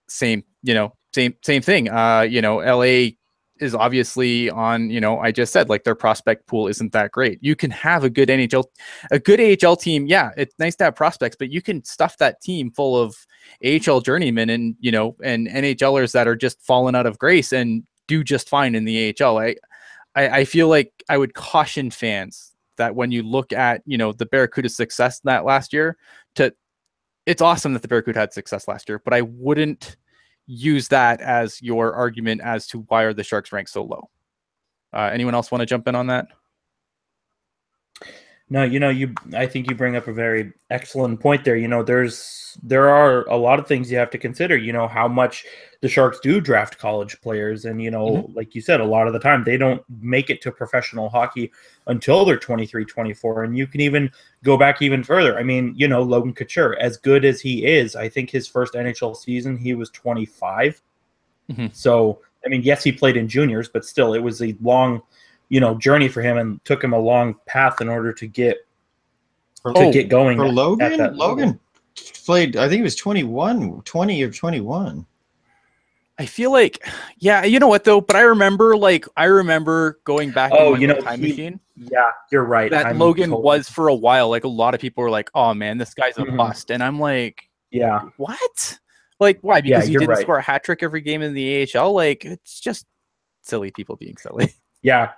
same thing. LA is obviously on, I just said, like, their prospect pool isn't that great. You can have a good AHL team. Yeah, it's nice to have prospects, but you can stuff that team full of AHL journeymen and, and NHLers that are just falling out of grace and do just fine in the AHL. I feel like I would caution fans that when you look at, the Barracuda's success that last year, it's awesome that the Barracuda had success last year, but I wouldn't use that as your argument as to why are the Sharks ranked so low. Anyone else want to jump in on that? No, I think you bring up a very excellent point there. There are a lot of things you have to consider, how much the Sharks do draft college players. And, like you said, a lot of the time they don't make it to professional hockey until they're 23, 24. And you can even go back even further. I mean, Logan Couture, as good as he is, I think his first NHL season, he was 25. Mm-hmm. So, I mean, yes, he played in juniors, but still it was a long, journey for him, and took him a long path in order to get going. For Logan played, I think he was 20 or 21. I feel like, yeah, you know what though, but I remember going back in the time machine. Yeah, you're right. That Logan was for a while. Like, a lot of people were like, "Oh man, this guy's a bust," and I'm like, "Yeah, what? Like, why? Because he didn't score a hat trick every game in the AHL? Like, it's just silly people being silly." Yeah,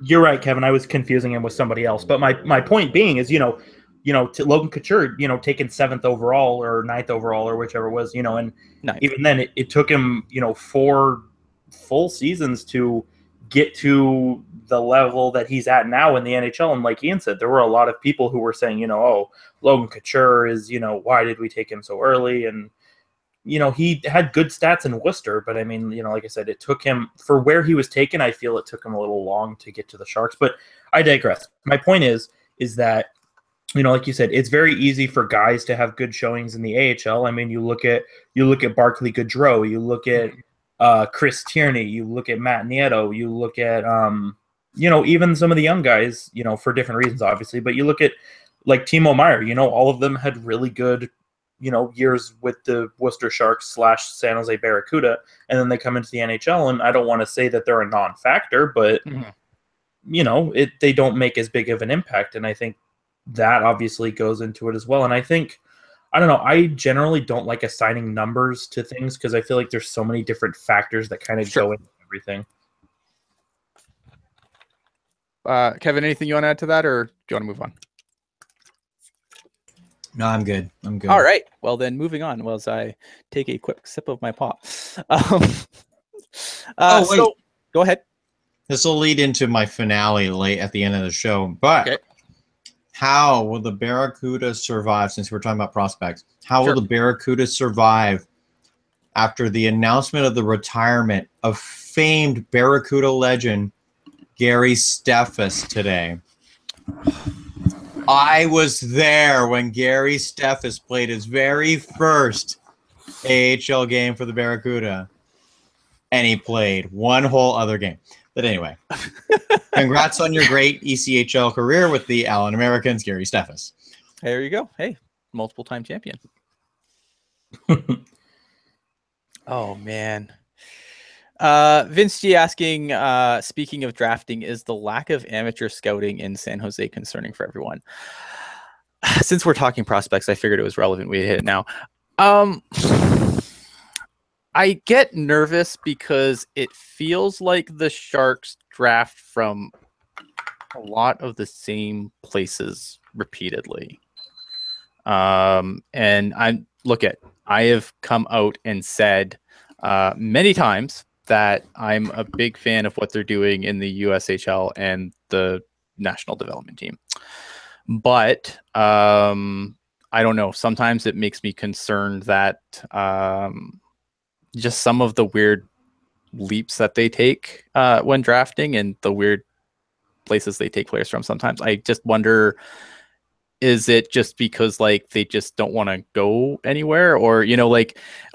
you're right, Kevin. I was confusing him with somebody else. But my point being is, to Logan Couture, taken 7th overall or 9th overall or whichever it was, and even then it took him, 4 full seasons to get to the level that he's at now in the NHL. And like Ian said, there were a lot of people who were saying, oh, Logan Couture is, why did we take him so early? And he had good stats in Worcester, but I mean, like I said, it took him, for where he was taken, I feel it took him a little long to get to the Sharks, but I digress. My point is that, like you said, it's very easy for guys to have good showings in the AHL. I mean, you look at Barclay Goodrow, you look at Chris Tierney, you look at Matt Nieto, you look at, even some of the young guys, for different reasons, obviously, but you look at like Timo Meier, all of them had really good years with the Worcester Sharks / San Jose Barracuda, and then they come into the NHL, and I don't want to say that they're a non-factor, but they don't make as big of an impact, and I think that obviously goes into it as well. And I think, I don't know, I generally don't like assigning numbers to things because I feel like there's so many different factors that kind of go into everything. Kevin, anything you want to add to that, or do you want to move on? No, I'm good. I'm good. All right. Well, then moving on as I take a quick sip of my pop. So go ahead. This will lead into my finale late at the end of the show. But how will the Barracuda survive, since we're talking about prospects? How will the Barracuda survive after the announcement of the retirement of famed Barracuda legend Gary Steffes today? I was there when Gary Steffes played his very first AHL game for the Barracuda, and he played one whole other game. But anyway, congrats on your great ECHL career with the Allen Americans, Gary Steffes. There you go. Hey, multiple-time champion. Oh, man. Vince G asking, speaking of drafting, is the lack of amateur scouting in San Jose concerning for everyone? Since we're talking prospects, I figured it was relevant. We hit it now. I get nervous because it feels like the Sharks draft from a lot of the same places repeatedly. And I have come out and said many times that I'm a big fan of what they're doing in the USHL and the national development team. But I don't know. Sometimes it makes me concerned that just some of the weird leaps that they take when drafting and the weird places they take players from. Sometimes I just wonder, is it just because like they just don't want to go anywhere, or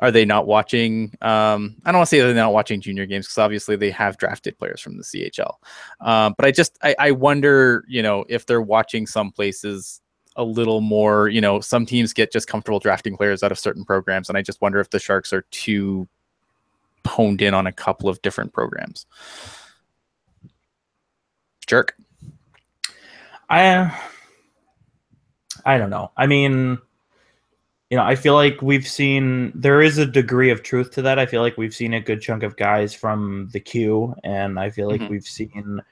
are they not watching? I don't want to say they're not watching junior games because obviously they have drafted players from the CHL. But I wonder, if they're watching some places a little more. Some teams get just comfortable drafting players out of certain programs, and I just wonder if the Sharks are too honed in on a couple of different programs. Jerk. I don't know. I mean, I feel like there is a degree of truth to that. I feel like we've seen a good chunk of guys from the Q, and I feel like we've seen,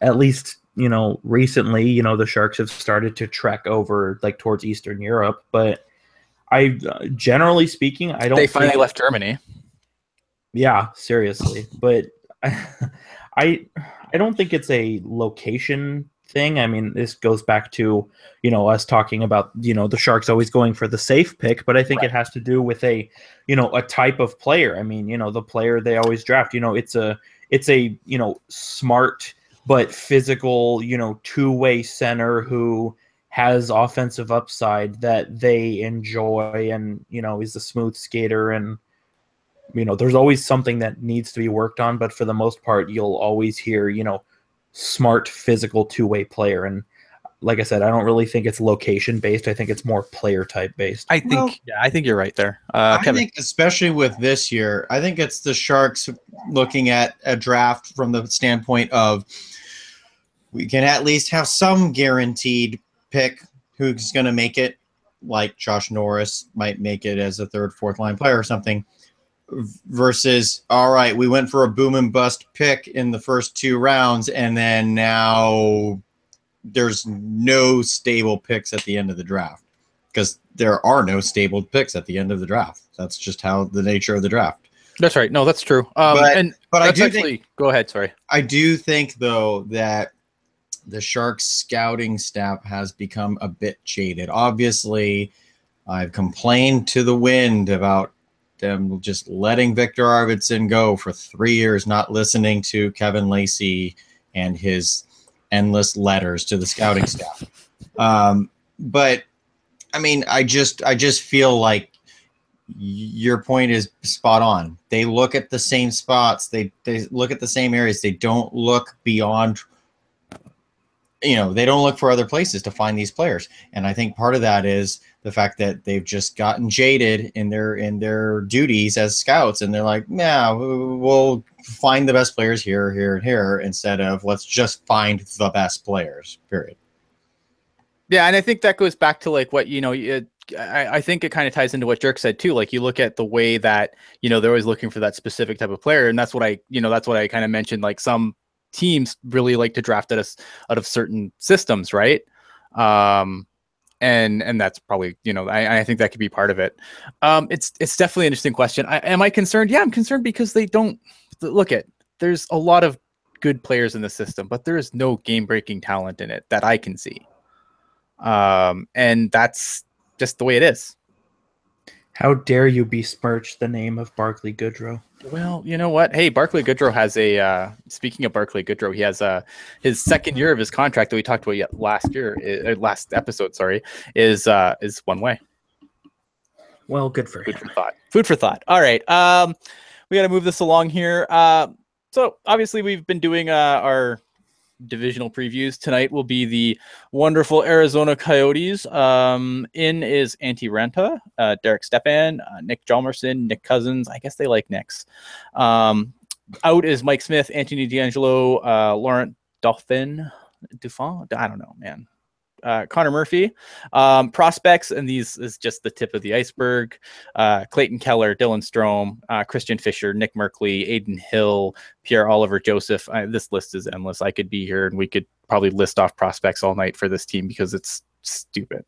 at least, recently, the Sharks have started to trek over like towards Eastern Europe, but generally speaking, I don't. They finally left Germany. Yeah, seriously, but I don't think it's a location thing. I mean, this goes back to, us talking about, the Sharks always going for the safe pick, but I think it has to do with a type of player. I mean, the player they always draft, it's a smart but physical, two-way center who has offensive upside that they enjoy and, is a smooth skater. And, there's always something that needs to be worked on, but for the most part, you'll always hear, smart, physical, two-way player. And like I said, I don't really think it's location-based. I think it's more player-type based. I think you're right there. I Kevin. think especially with this year, I think it's the Sharks looking at a draft from the standpoint of we can at least have some guaranteed pick who's going to make it, like Josh Norris might make it as a third, fourth line player or something, versus, all right, we went for a boom and bust pick in the first 2 rounds, and then now there's no stable picks at the end of the draft, because there are no stable picks at the end of the draft. That's just how the nature of the draft. That's right. No, that's true. But I do think, go ahead. Sorry. I do think, though, that the Sharks scouting staff has become a bit jaded. Obviously, I've complained to the wind about them just letting Victor Arvidsson go for 3 years, not listening to Kevin Lacey and his endless letters to the scouting staff. But I mean, I just feel like your point is spot on. They look at the same spots. They look at the same areas. They don't look beyond they don't look for other places to find these players. And I think part of that is the fact that they've just gotten jaded in their duties as scouts. And they're like, yeah, we'll find the best players here, here, and here, instead of let's just find the best players, period. Yeah, and I think that goes back to like what, I think it kind of ties into what Jerk said too. Like you look at the way that, they're always looking for that specific type of player. And that's what I kind of mentioned. Like some teams really like to draft out of certain systems, right? And that's probably, I think that could be part of it. It's definitely an interesting question. Am I concerned? Yeah, I'm concerned because they don't look at, there's a lot of good players in the system, but there is no game-breaking talent in it that I can see. And that's just the way it is. How dare you besmirch the name of Barclay Goodrow? Well, you know what? Hey, Barclay Goodrow has speaking of Barclay Goodrow, he has his second year of his contract that we talked about last episode, is one way. Well, good for him. Food for thought. All right. We got to move this along here. So obviously we've been doing our divisional previews. Tonight will be the wonderful Arizona Coyotes. In is Antti Ranta, Derek Stepan, Nick Hjalmarsson, Nick Cousins. I guess they like Nicks. Out is Mike Smith, Anthony D'Angelo, Laurent Dauphin. I don't know, man. Connor Murphy. Prospects, and these is just the tip of the iceberg. Clayton Keller, Dylan Strome, Christian Fisher, Nick Merkley, Aiden Hill, Pierre-Olivier Joseph. This list is endless. I could be here and we could probably list off prospects all night for this team because it's stupid.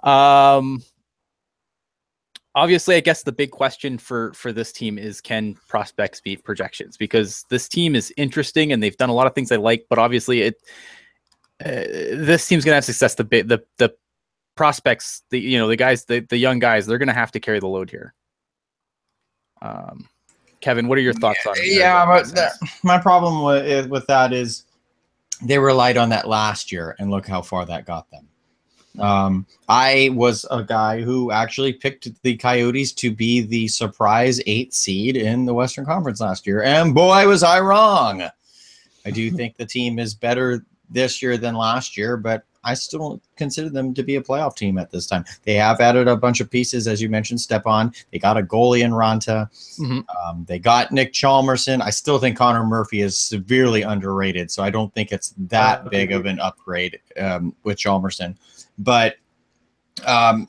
Obviously, I guess the big question for this team is, can prospects beat projections? Because this team is interesting and they've done a lot of things I like, but obviously this team's gonna have success. The prospects, the guys, the young guys, they're gonna have to carry the load here. Kevin, what are your thoughts on it? Yeah, but my problem with that is they relied on that last year, and look how far that got them. I was a guy who actually picked the Coyotes to be the surprise 8th seed in the Western Conference last year, and boy, was I wrong. I do think the team is better this year than last year, but I still don't consider them to be a playoff team at this time. They have added a bunch of pieces, as you mentioned, Stepan. They got a goalie in Ranta. Mm-hmm. They got Nick Hjalmarsson. I still think Connor Murphy is severely underrated, so I don't think it's that big of an upgrade with Hjalmarsson. But I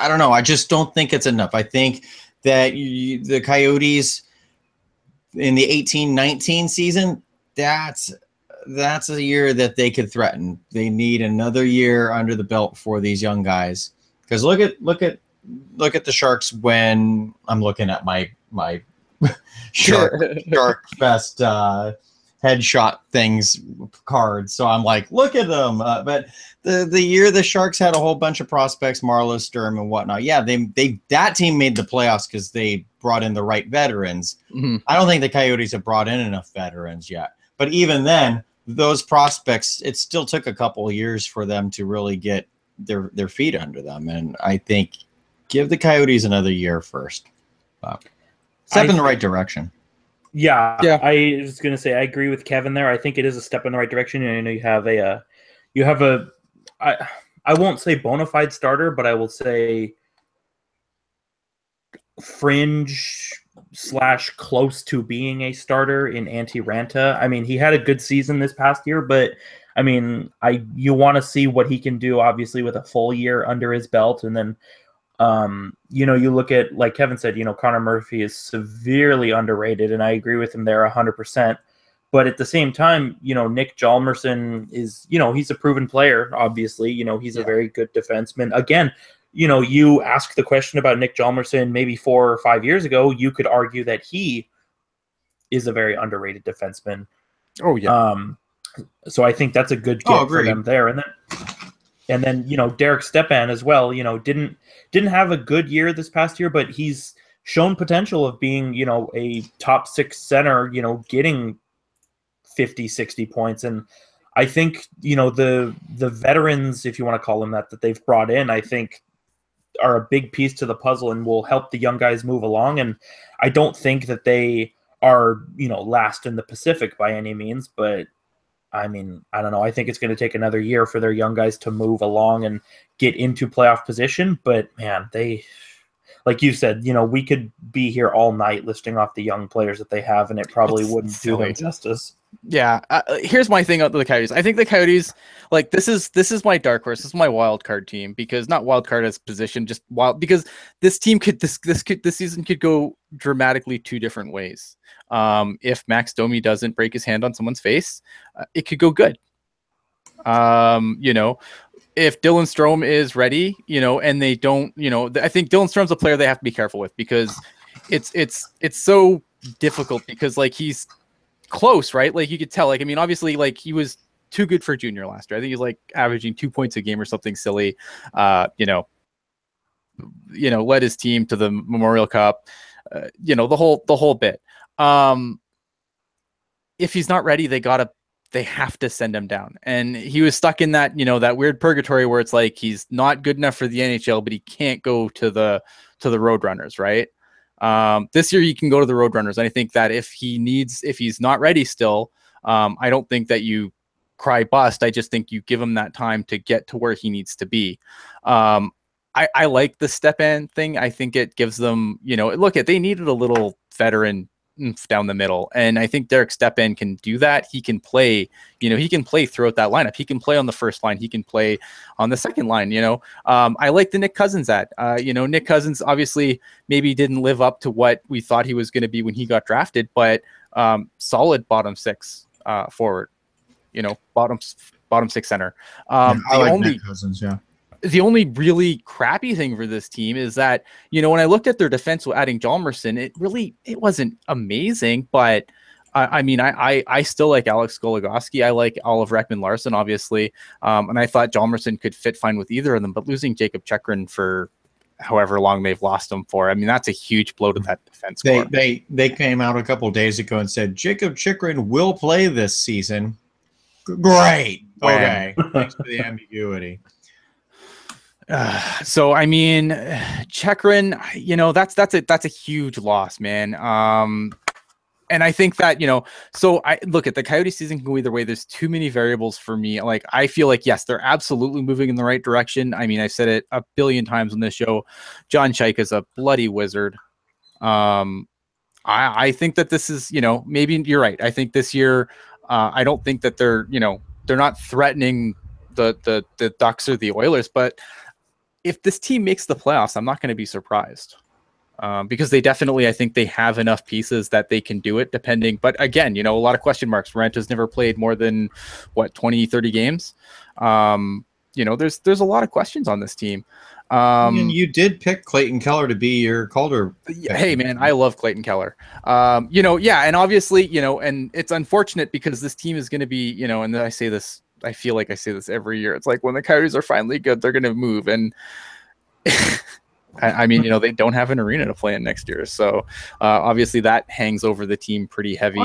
don't know. I just don't think it's enough. I think that the Coyotes in the 18-19 season, that's a year that they could threaten. They need another year under the belt for these young guys. Because look at the Sharks when I'm looking at my Shark Fest headshot things cards. So I'm like, look at them. But the year the Sharks had a whole bunch of prospects, Marlowe, Sturm, and whatnot. Yeah, that team made the playoffs because they brought in the right veterans. Mm-hmm. I don't think the Coyotes have brought in enough veterans yet. But even then, those prospects, it still took a couple of years for them to really get their feet under them. And I think give the Coyotes another year first. Step in the right direction. Yeah. I was going to say, I agree with Kevin there. I think it is a step in the right direction. And you have I won't say bona fide starter, but I will say fringe / close to being a starter in Antti Ranta. I mean, he had a good season this past year, but I mean, you want to see what he can do, obviously, with a full year under his belt. And then, you look at, like Kevin said, Connor Murphy is severely underrated, and I agree with him there 100%. But at the same time, Nick Hjalmarsson is, he's a proven player, obviously. He's a very good defenseman. Again, you ask the question about Nick Hjalmarsson maybe 4 or 5 years ago, you could argue that he is a very underrated defenseman. Oh, yeah. So I think that's a good get for them there. And then Derek Stepan as well, didn't have a good year this past year, but he's shown potential of being, a top 6 center, getting 50, 60 points. And I think, the veterans, if you want to call them that they've brought in, I think are a big piece to the puzzle and will help the young guys move along. And I don't think that they are, last in the Pacific by any means, but I mean, I don't know. I think it's going to take another year for their young guys to move along and get into playoff position. But man, they, like you said, you know, we could be here all night listing off the young players that they have, and it probably wouldn't do them justice. Yeah. Here's my thing about the Coyotes. I think the Coyotes, like, this is my dark horse. This is my wild card team, because not wild card as position, just wild, because this team could, this season could go dramatically two different ways. If Max Domi doesn't break his hand on someone's face, it could go good. You know, if Dylan Strome is ready, you know, and they don't, you know, I think Dylan Strome's a player they have to be careful with, because it's so difficult, because like he's close, right? Like you could tell, like, I mean, obviously, like he was too good for junior last year. I think he's like averaging 2 points a game or something silly. You know, led his team to the Memorial Cup, you know, the whole bit. If he's not ready, they have to send him down. And he was stuck in that, you know, that weird purgatory where it's like he's not good enough for the NHL, but he can't go to the Roadrunners, right? This year he can go to the Roadrunners. And I think that if he's not ready still, I don't think that you cry bust. I just think you give him that time to get to where he needs to be. I like the step in thing. I think it gives them, you know, they needed a little veteran down the middle, and I think Derek Stepan can do that. He can play, you know, he can play throughout that lineup. He can play on the first line. He can play on the second line. You know, I like the Nick Cousins you know, Nick Cousins obviously maybe didn't live up to what we thought he was going to be when he got drafted, but solid bottom six forward. You know, bottom six center. I like Nick Cousins, yeah. The only really crappy thing for this team is that, you know, when I looked at their defense with adding Hjalmarsson, it wasn't amazing, but I mean, I still like Alex Goligoski. I like Oliver Ekman-Larsson, obviously. And I thought Hjalmarsson could fit fine with either of them, but losing Jacob Chekrin for however long they've lost him for, I mean, that's a huge blow to that defense. They came out a couple of days ago and said Jacob Chikrin will play this season. Great. Okay. Thanks for the ambiguity. So I mean, Chekrin, you know, that's a huge loss, man. And I think that, you know, so I look at the Coyote season can go either way. There's too many variables for me. Like, I feel like, yes, they're absolutely moving in the right direction. I mean, I've said it a billion times on this show. John Chaik is a bloody wizard. I think that this is, you know, maybe you're right. I think this year, I don't think that they're, you know, they're not threatening the Ducks or the Oilers, but if this team makes the playoffs, I'm not going to be surprised, because they definitely, I think they have enough pieces that they can do it, depending. But again, you know, a lot of question marks. Renta's never played more than 20, 30 games. You know, there's a lot of questions on this team. And you did pick Clayton Keller to be your Calder. Hey man, I love Clayton Keller. You know, yeah. And obviously, you know, and it's unfortunate because this team is going to be, you know, and I say this, I feel like I say this every year. It's like when the Coyotes are finally good, they're going to move. And I mean, you know, they don't have an arena to play in next year. So obviously that hangs over the team pretty heavy.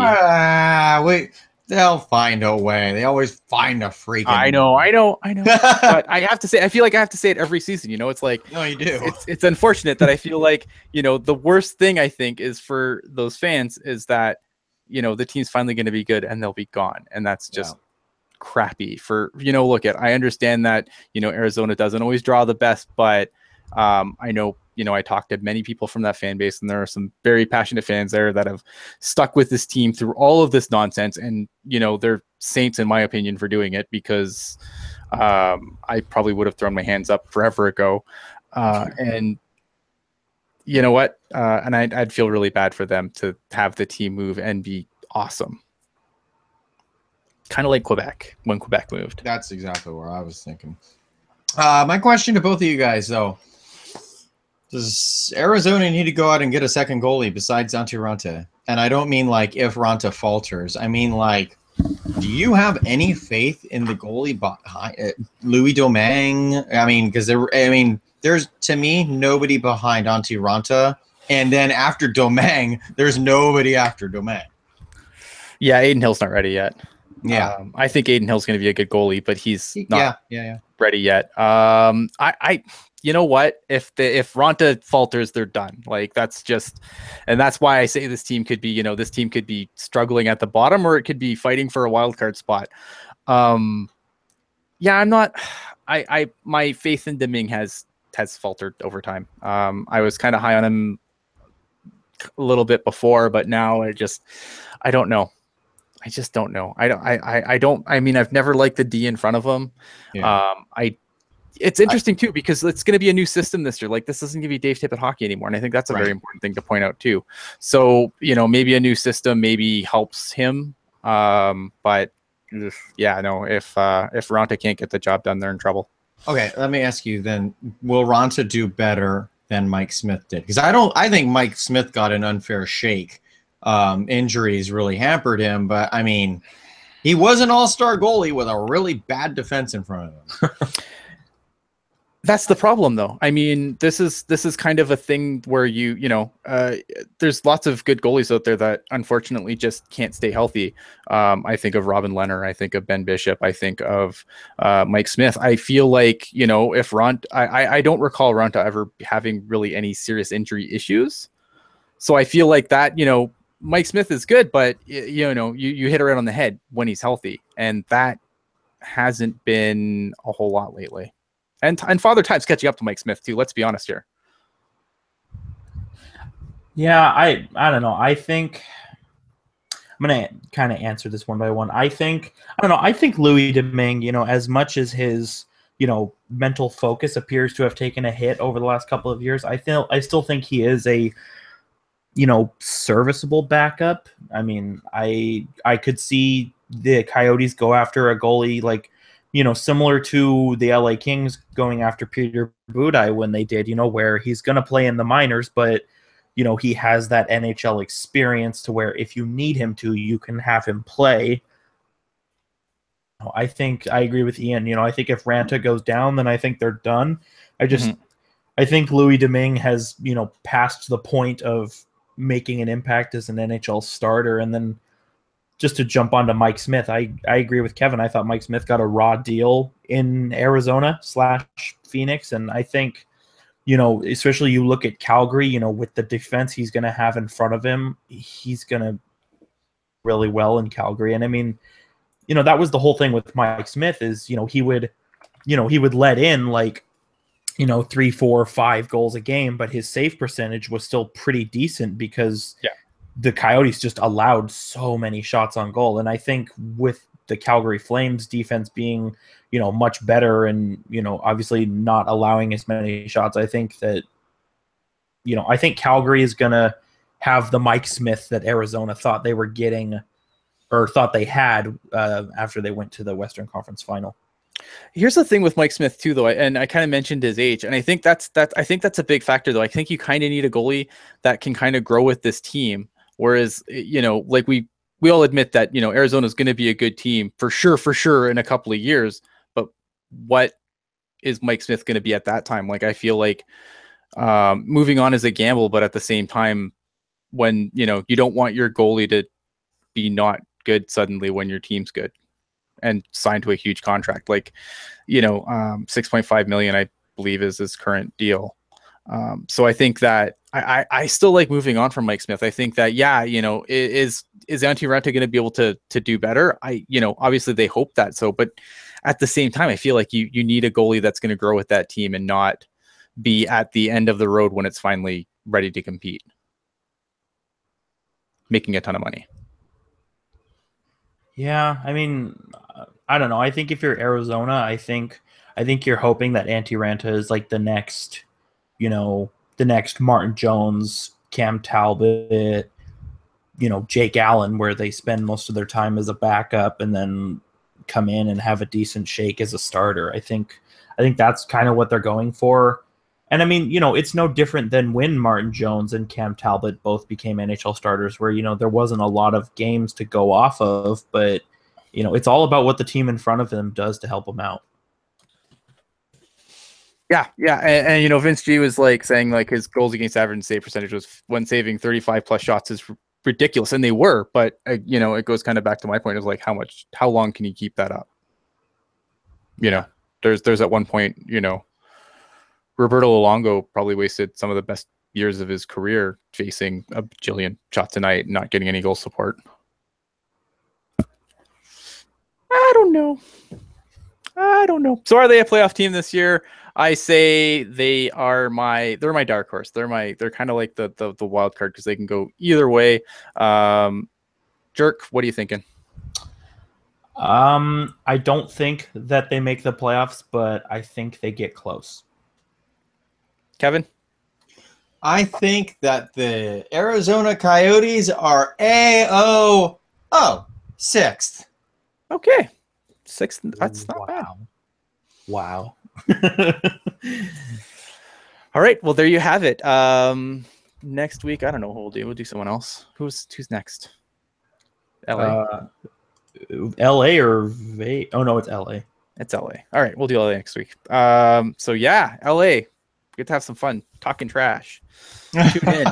Wait, they'll find a way. They always find a freaking. I know. But I have to say, I feel like I have to say it every season. You know, it's like, no, you do. It's unfortunate that I feel like, you know, the worst thing I think is for those fans is that, you know, the team's finally going to be good and they'll be gone. And that's just crappy for, you know, I understand that, you know, Arizona doesn't always draw the best, but I know, you know, I talked to many people from that fan base, and there are some very passionate fans there that have stuck with this team through all of this nonsense. And, you know, they're saints in my opinion for doing it, because I probably would have thrown my hands up forever ago. And you know what? And I'd feel really bad for them to have the team move and be awesome. Kind of like Quebec when Quebec moved. That's exactly where I was thinking. My question to both of you guys, though. Does Arizona need to go out and get a second goalie besides Antti Raanta? And I don't mean like if Raanta falters. I mean like, do you have any faith in the goalie behind Louis Domingue? I mean, because there's to me nobody behind Antti Raanta, and then after Domingue, there's nobody after Domingue. Yeah, Aiden Hill's not ready yet. Yeah. I think Aiden Hill's going to be a good goalie, but he's not yeah. ready yet. You know what? If Ronta falters, they're done. Like that's why I say this team could be, this team could be struggling at the bottom, or it could be fighting for a wild card spot. Yeah, I'm not. My faith in Domingue has faltered over time. I was kind of high on him a little bit before, but now I don't know. I just don't know. I mean, I've never liked the D in front of him. Yeah. It's interesting too, because it's going to be a new system this year. Like, this doesn't give you Dave Tippett hockey anymore. And I think that's a very important thing to point out too. So, maybe a new system maybe helps him. But yeah, no, if Ronta can't get the job done, they're in trouble. Okay. Let me ask you then, will Ronta do better than Mike Smith did? Because I think Mike Smith got an unfair shake. Injuries really hampered him, but I mean, he was an all-star goalie with a really bad defense in front of him. That's the problem, though. I mean, this is kind of a thing where there's lots of good goalies out there that unfortunately just can't stay healthy. I think of Robin Lehner. I think of Ben Bishop. I think of Mike Smith. I feel like, if Ronta, I don't recall Ronta ever having really any serious injury issues. So I feel like that, Mike Smith is good, but you hit it right on the head when he's healthy, and that hasn't been a whole lot lately. And Father Time's catching up to Mike Smith too. Let's be honest here. Yeah, I don't know. I think I'm gonna kind of answer this one by one. I think Louis Domingue, as much as his mental focus appears to have taken a hit over the last couple of years, I still think he is a serviceable backup. I mean, I could see the Coyotes go after a goalie like, similar to the LA Kings going after Peter Budaj when they did, where he's going to play in the minors, but, he has that NHL experience to where if you need him to, you can have him play. I think I agree with Ian. I think if Ronta goes down, then I think they're done. I think Louis Domingue has, passed the point of making an impact as an NHL starter. And then just to jump onto Mike Smith, I agree with Kevin. I thought Mike Smith got a raw deal in Arizona / Phoenix. And I think, especially you look at Calgary, with the defense he's going to have in front of him, he's going to really well in Calgary. And I mean, that was the whole thing with Mike Smith is, he would let in like, 3, 4, 5 goals a game, but his save percentage was still pretty decent because the Coyotes just allowed so many shots on goal. And I think with the Calgary Flames defense being, much better and, obviously not allowing as many shots, I think that, I think Calgary is going to have the Mike Smith that Arizona thought they were getting or thought they had after they went to the Western Conference Final. Here's the thing with Mike Smith too, though, and I kind of mentioned his age, and I think that's a big factor, though. I think you kind of need a goalie that can kind of grow with this team. Whereas, like we all admit that Arizona is going to be a good team for sure in a couple of years. But what is Mike Smith going to be at that time? Like, I feel like moving on is a gamble, but at the same time, when you don't want your goalie to be not good suddenly when your team's good and signed to a huge contract, like, $6.5 million, I believe, is his current deal. So I think that I still like moving on from Mike Smith. I think that, is Antti Raanta going to be able to do better? Obviously they hope that so, but at the same time, I feel like you need a goalie that's going to grow with that team and not be at the end of the road when it's finally ready to compete, making a ton of money. Yeah, I mean, I don't know. I think if you're Arizona, I think you're hoping that Antti Raanta is like the next Martin Jones, Cam Talbot, Jake Allen, where they spend most of their time as a backup and then come in and have a decent shake as a starter. I think that's kind of what they're going for. And I mean, it's no different than when Martin Jones and Cam Talbot both became NHL starters, where, there wasn't a lot of games to go off of, but, it's all about what the team in front of them does to help them out. Yeah. And Vince G was like saying like his goals against average and save percentage was when saving 35 plus shots is ridiculous, and they were. But you know, it goes kind of back to my point of like how long can you keep that up? You know, there's at one point, you know, Roberto Luongo probably wasted some of the best years of his career facing a bajillion shots a night, not getting any goal support. I don't know. So are they a playoff team this year? I say they're my dark horse. They're kind of like the wild card because they can go either way. Jerk, what are you thinking? I don't think that they make the playoffs, but I think they get close. Kevin? I think that the Arizona Coyotes are sixth. Okay. Sixth. That's not bad. Wow. All right. Well, there you have it. Next week, I don't know who we'll do. We'll do someone else. Who's next? LA? LA or V? Oh, no, it's LA. It's LA. All right. We'll do LA next week. So, yeah, LA. Get to have some fun talking trash. Tune in.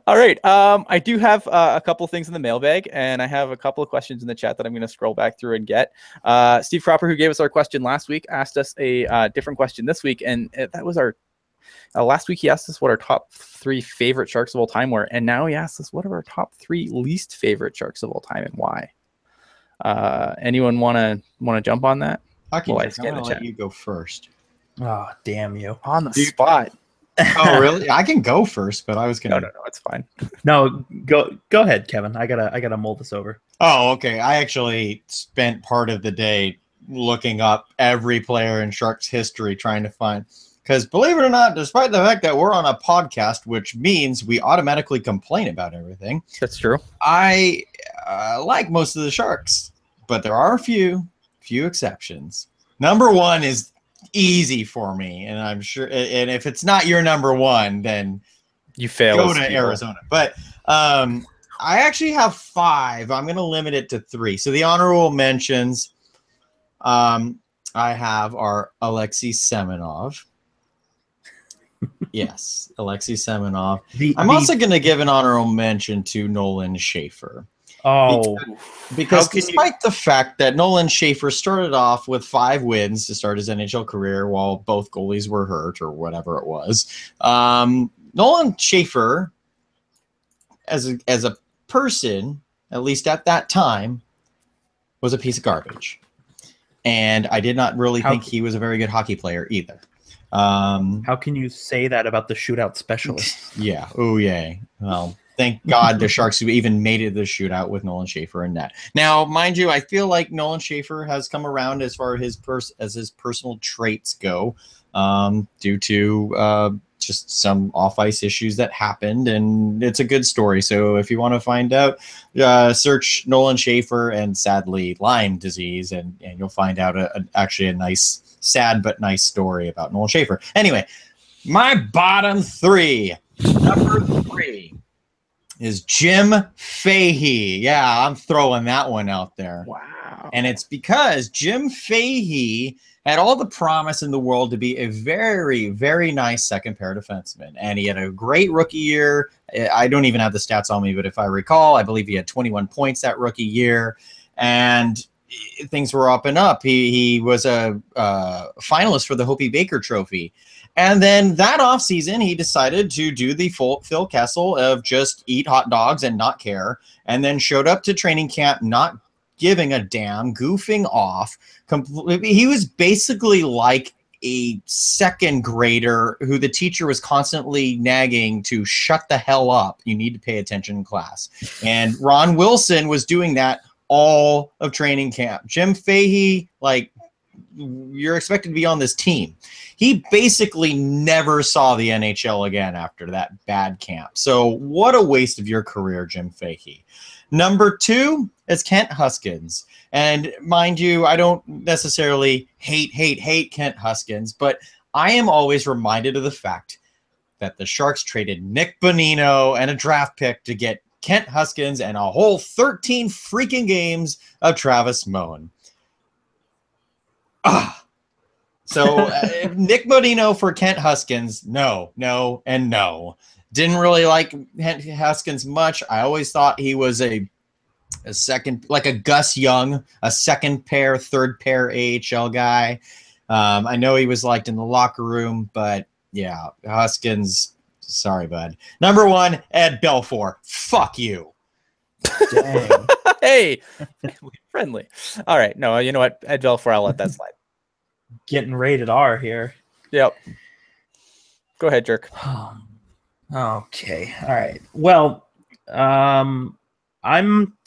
All right. I do have a couple of things in the mailbag, and I have a couple of questions in the chat that I'm going to scroll back through and get. Steve Cropper, who gave us our question last week, asked us a different question this week, and that was our last week. He asked us what our top 3 favorite Sharks of all time were, and now he asked us what are our top 3 least favorite Sharks of all time and why. Anyone want to jump on that? I'm going to let you go first. Oh, damn you! On the spot. Oh, really? I can go first, but I was gonna. No, it's fine. No, go ahead, Kevin. I gotta mull this over. Oh, okay. I actually spent part of the day looking up every player in Sharks history, trying to find. Because believe it or not, despite the fact that we're on a podcast, which means we automatically complain about everything. That's true. I like most of the Sharks, but there are a few exceptions. Number 1 is easy for me, and I'm sure, and if it's not your number 1, then you fail. Go to Arizona. But I actually have 5. I'm going to limit it to 3. So the honorable mentions, I have our Alexei Semenov. Yes, Alexei Semenov. I'm also going to give an honorable mention to Nolan Schaefer. Oh, because despite the fact that Nolan Schaefer started off with 5 wins to start his NHL career while both goalies were hurt or whatever it was, Nolan Schaefer, as a person, at least at that time, was a piece of garbage. And I did not really think he was a very good hockey player either. How can you say that about the shootout specialist? Yeah. Oh, yeah. Well, thank God the Sharks even made it to the shootout with Nolan Schaefer in net. Now, mind you, I feel like Nolan Schaefer has come around as far as his personal traits go, due to just some off-ice issues that happened, and it's a good story. So if you want to find out, search Nolan Schaefer and sadly Lyme disease, and you'll find out actually a nice, sad but nice story about Nolan Schaefer. Anyway, my bottom 3. Number 3 is Jim Fahey. Yeah, I'm throwing that one out there. Wow. And it's because Jim Fahey had all the promise in the world to be a very, very nice second pair defenseman. And he had a great rookie year. I don't even have the stats on me, but if I recall, I believe he had 21 points that rookie year. And things were up and up. He was a finalist for the Hopi Baker Trophy. And then that offseason, he decided to do the full Phil Kessel of just eat hot dogs and not care, and then showed up to training camp not giving a damn, goofing off. He was basically like a second grader who the teacher was constantly nagging to shut the hell up. You need to pay attention in class. And Ron Wilson was doing that all of training camp. Jim Fahey, like, you're expected to be on this team. He basically never saw the NHL again after that bad camp. So what a waste of your career, Jim Fahey. Number 2 is Kent Huskins. And mind you, I don't necessarily hate Kent Huskins, but I am always reminded of the fact that the Sharks traded Nick Bonino and a draft pick to get Kent Huskins and a whole 13 freaking games of Travis Moen. So Nick Bonino for Kent Huskins, no, and no. Didn't really like Huskins much. I always thought he was a second, like a Gus Young, a second pair, third pair AHL guy. I know he was liked in the locker room, but yeah, Huskins, sorry, bud. Number 1, Ed Belfour. Fuck you. Dang. Hey, friendly. All right. No, you know what? Ed Belfour, I'll let that slide. Getting rated R here. Yep. Go ahead, jerk. Okay. All right. Well, I'm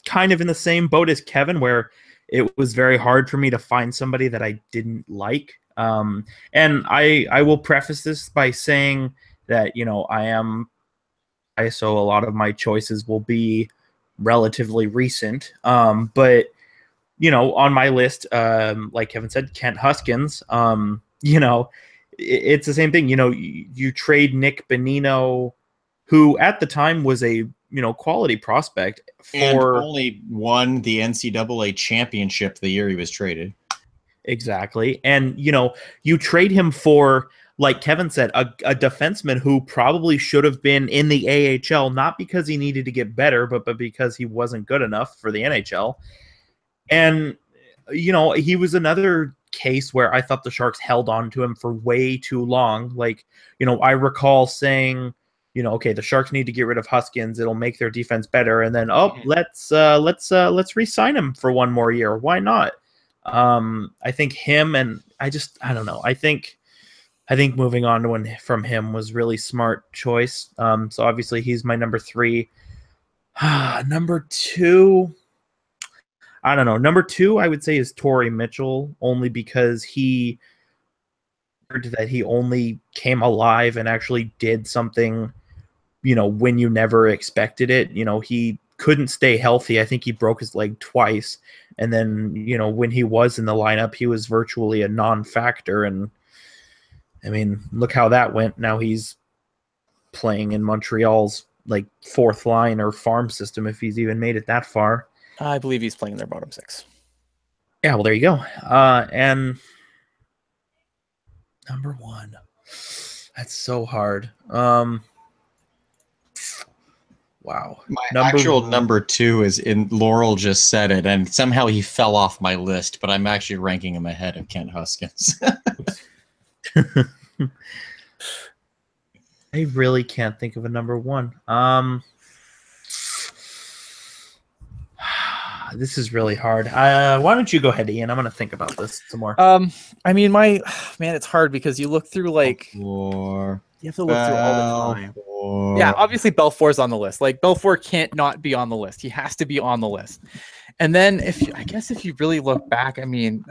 kind of in the same boat as Kevin, where it was very hard for me to find somebody that I didn't like. And I will preface this by saying that, you know, so a lot of my choices will be relatively recent. But, you know, on my list, like Kevin said, Kent Huskins, you know, it's the same thing. You know, you trade Nick Bonino, who at the time was a, you know, quality prospect, and only won the NCAA championship the year he was traded. Exactly. And, you know, you trade him for, like Kevin said, a defenseman who probably should have been in the AHL, not because he needed to get better, but because he wasn't good enough for the NHL. And, you know, he was another case where I thought the Sharks held on to him for way too long. Like, you know, I recall saying, you know, okay, the Sharks need to get rid of Huskins. It'll make their defense better. And then, let's re-sign him for one more year. Why not? I think him, and I don't know. I think moving on from him was really smart choice. So obviously he's my number 3. Number 2, I don't know. Number 2, I would say, is Torrey Mitchell, only because he only came alive and actually did something, you know, when you never expected it. You know, he couldn't stay healthy. I think he broke his leg twice. And then, you know, when he was in the lineup, he was virtually a non-factor. And I mean, look how that went. Now he's playing in Montreal's like 4th line or farm system, if he's even made it that far. I believe he's playing their bottom 6. Yeah, well, there you go. And number 1. That's so hard. Wow. My actual number 2 is in Laurel just said it, and somehow he fell off my list, but I'm actually ranking him ahead of Kent Huskins. I really can't think of a number 1. This is really hard. Why don't you go ahead, Ian? I'm going to think about this some more. I mean, man, it's hard because you look through like you have to look through all the time. Yeah, obviously Belfour's on the list. Like Belfour can't not be on the list. He has to be on the list. And then if you really look back, I mean,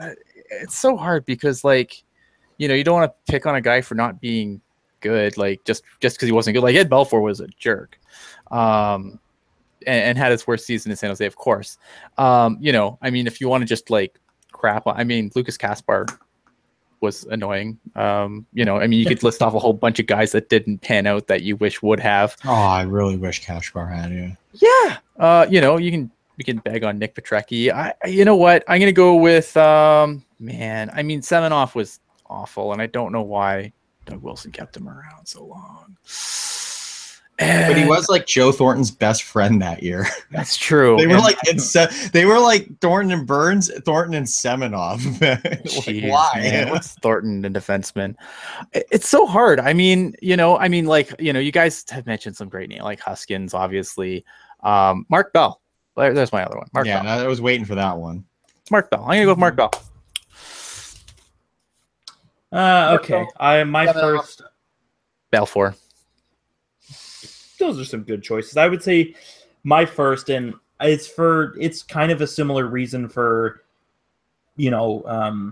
it's so hard because like, you know, you don't want to pick on a guy for not being good, like just because he wasn't good. Like Ed Belfour was a jerk. And had his worst season in San Jose, of course. You know, I mean, if you want to just like crap on, I mean, Lucas Kaspar was annoying. You know, I mean, you could list off a whole bunch of guys that didn't pan out that you wish would have. Oh, I really wish Kaspar had you. Yeah. You know, we can beg on Nick Petrecki. You know what? I'm gonna go with man. I mean, Semenoff was awful, and I don't know why Doug Wilson kept him around so long. But he was like Joe Thornton's best friend that year. That's true. They were like Thornton and Burns, Thornton and Semenov. Like, why? Man, what's Thornton and defenseman? It's so hard. I mean, like, you guys have mentioned some great names like Huskins, obviously. Mark Bell. There's my other one. Mark Bell. I was waiting for that one. Mark Bell. I'm gonna go with Mark Bell. Okay. My first Belfour. Those are some good choices. I would say my first, and it's kind of a similar reason for, you know,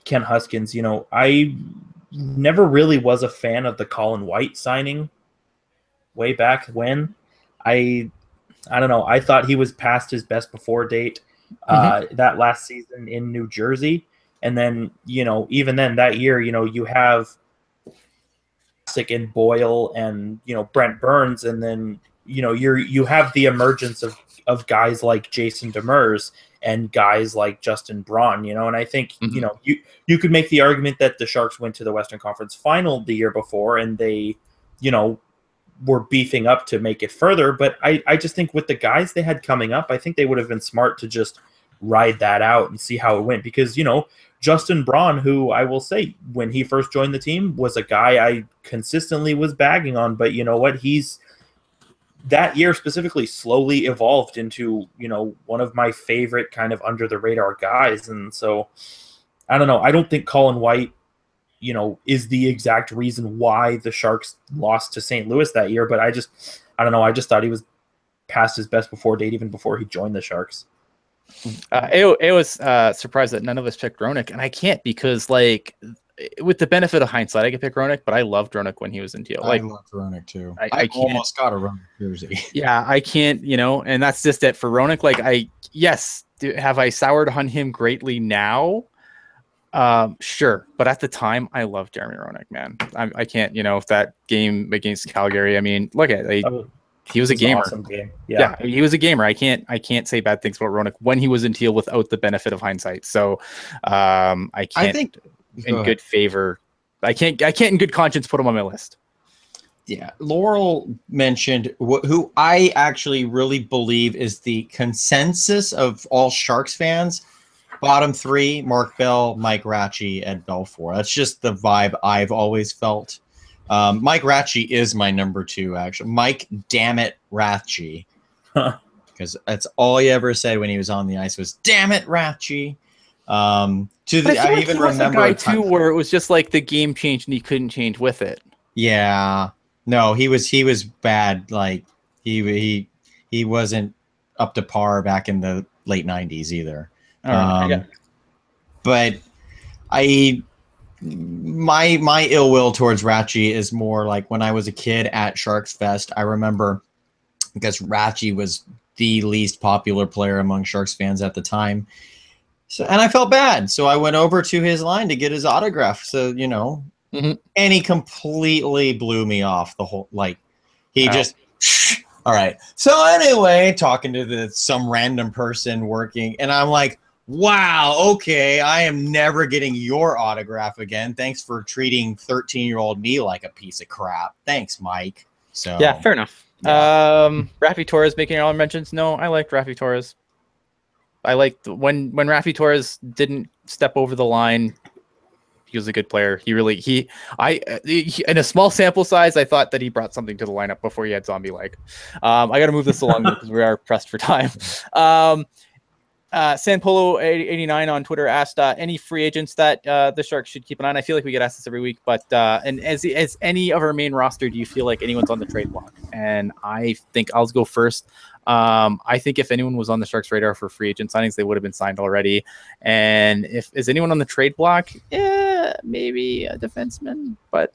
Ken Huskins. You know, I never really was a fan of the Colin White signing way back when. I don't know. I thought he was past his best before date that last season in New Jersey. And then, you know, even then that year, you know, you have and Boyle and, you know, Brent Burns, and then, you know, you have the emergence of guys like Jason Demers, and guys like Justin Braun, you know. And I think, you know, you could make the argument that the Sharks went to the Western Conference Final the year before and they, you know, were beefing up to make it further. But I just think with the guys they had coming up, I think they would have been smart to just ride that out and see how it went. Because, you know, Justin Braun, who I will say when he first joined the team was a guy I consistently was bagging on. But you know what? He's that year specifically slowly evolved into, you know, one of my favorite kind of under the radar guys. And so I don't know. I don't think Colin White, you know, is the exact reason why the Sharks lost to St. Louis that year. But I don't know. I just thought he was past his best before date, even before he joined the Sharks. I was surprised that none of us picked Roenick, and I can't because, like, with the benefit of hindsight, I could pick Roenick, but I loved Roenick when he was in Teal. Like, I loved Roenick too. I almost got a Roenick jersey. Yeah, I can't, you know, and that's just it for Roenick. Like, have I soured on him greatly now? Sure, but at the time, I loved Jeremy Roenick, man. I can't, you know, if that game against Calgary, I mean, look at it. He was a gamer. Awesome game. Yeah, he was a gamer. I can't say bad things about Roenick when he was in Teal without the benefit of hindsight. So I think in good favor. I can't in good conscience put him on my list. Yeah, Laurel mentioned who I actually really believe is the consensus of all Sharks fans. Bottom three: Mark Bell, Mike Ratchie, Ed Belfour. That's just the vibe I've always felt. Mike Ratchie is my number two, actually. Mike, damn it, Ratchie. Because that's all he ever said when he was on the ice was, damn it, Ratchie. I even remember a guy too where it was just like the game changed and he couldn't change with it. Yeah. No, he was bad. Like he wasn't up to par back in the late 90s either. But my ill will towards Ratchie is more like when I was a kid at Sharks Fest. I remember because Ratchie was the least popular player among Sharks fans at the time. So, and I felt bad. So I went over to his line to get his autograph. So, you know, and he completely blew me off the whole, like he just, all right. So anyway, talking to some random person working and I'm like, wow, okay, I am never getting your autograph again. Thanks for treating 13-year-old me like a piece of crap. Thanks, Mike. So yeah, fair enough. Yeah. Raffi Torres making all mentions. No, I liked Raffi Torres. I liked when Raffi Torres didn't step over the line. He was a good player. He in a small sample size, I thought that he brought something to the lineup before he had zombie leg. I got to move this along because we are pressed for time. Sanpolo 89 on Twitter asked any free agents that the Sharks should keep an eye on. I feel like we get asked this every week, but and as any of our main roster, do you feel like anyone's on the trade block? And I think I'll go first. I think if anyone was on the Sharks radar for free agent signings, they would have been signed already. And is anyone on the trade block? Yeah, maybe a defenseman, but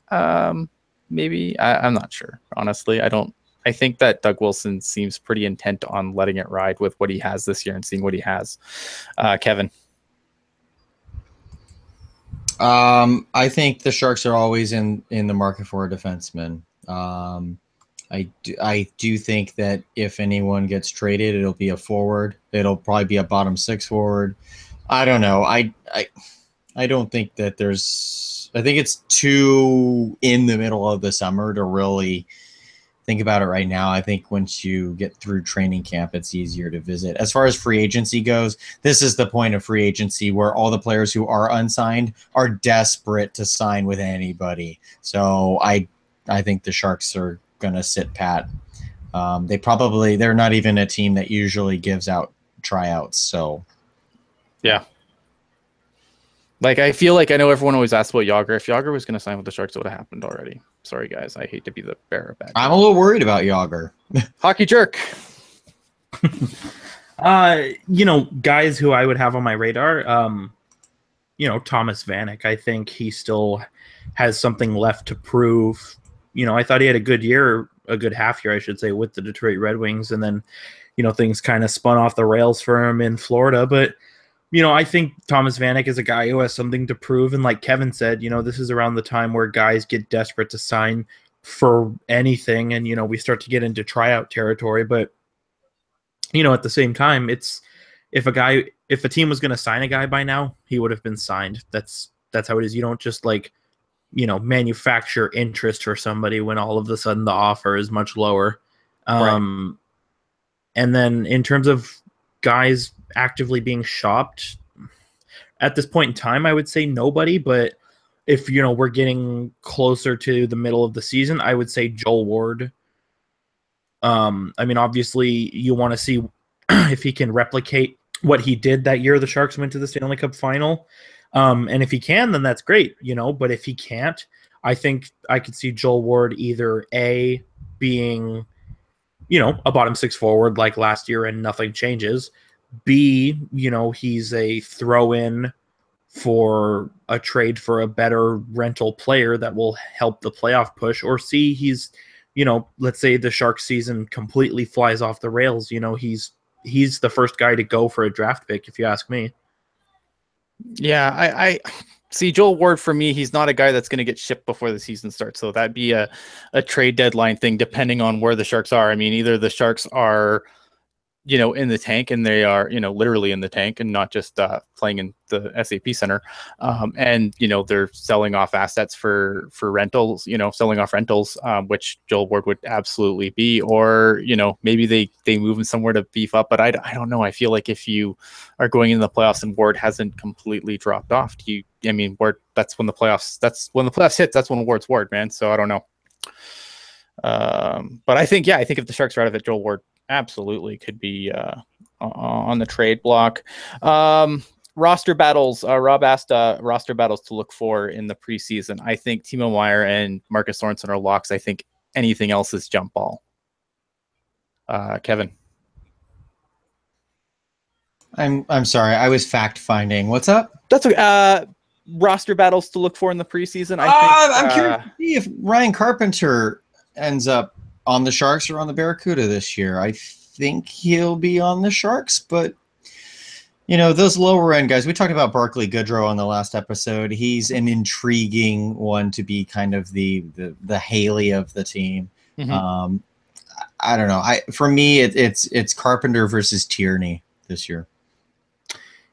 maybe I'm not sure. Honestly, I think that Doug Wilson seems pretty intent on letting it ride with what he has this year and seeing what he has. Kevin. I think the Sharks are always in the market for a defenseman. I do think that if anyone gets traded, it'll be a forward. It'll probably be a bottom six forward. I don't know. I don't think that I think it's too in the middle of the summer to really think about it right now. I think once you get through training camp, it's easier to visit. As far as free agency goes, this is the point of free agency where all the players who are unsigned are desperate to sign with anybody. So I think the Sharks are going to sit pat. They're not even a team that usually gives out tryouts. So yeah. Like, I feel like I know everyone always asks about Yager. If Yager was going to sign with the Sharks, it would have happened already. Sorry, guys. I hate to be the bearer of bad. I'm a little worried about Yager. Hockey jerk. Guys who I would have on my radar, Thomas Vanek. I think he still has something left to prove. I thought he had a good half year, I should say, with the Detroit Red Wings. And then, things kind of spun off the rails for him in Florida. But I think Thomas Vanek is a guy who has something to prove. And like Kevin said, this is around the time where guys get desperate to sign for anything. And, we start to get into tryout territory. But, at the same time, if a guy if a team was going to sign a guy by now, he would have been signed. That's how it is. You don't just like, manufacture interest for somebody when all of a sudden the offer is much lower. Right. And then in terms of guys actively being shopped at this point in time, I would say nobody, but if, we're getting closer to the middle of the season, I would say Joel Ward. Obviously you want to see if he can replicate what he did that year the Sharks went to the Stanley Cup final. And if he can, then that's great, but if he can't, I think I could see Joel Ward either A, being, a bottom six forward like last year and nothing changes. B, he's a throw-in for a trade for a better rental player that will help the playoff push. Or C, he's, let's say the Sharks season completely flies off the rails. He's the first guy to go for a draft pick, if you ask me. Yeah, I see Joel Ward. For me, he's not a guy that's going to get shipped before the season starts. So that'd be a trade deadline thing, depending on where the Sharks are. I mean, either the Sharks are, in the tank, and they are, literally in the tank and not just playing in the SAP Center. And, they're selling off assets for rentals, selling off rentals, which Joel Ward would absolutely be, or, maybe they move him somewhere to beef up. But I don't know. I feel like if you are going into the playoffs and Ward hasn't completely dropped off, Ward, that's when the playoffs hit. That's when Ward's Ward, man. So I don't know. But I think if the Sharks are out of it, Joel Ward absolutely could be on the trade block. Roster battles. Rob asked roster battles to look for in the preseason. I think Timo Meier and Marcus Sorensen are locks. I think anything else is jump ball. Kevin. I'm sorry. I was fact finding. What's up? That's okay. Roster battles to look for in the preseason. I'm curious to see if Ryan Carpenter ends up on the Sharks or on the Barracuda this year. I think he'll be on the Sharks, but those lower end guys, we talked about Barclay Goodrow on the last episode. He's an intriguing one to be kind of the Haley of the team. Mm-hmm. I don't know. For me, it's Carpenter versus Tierney this year.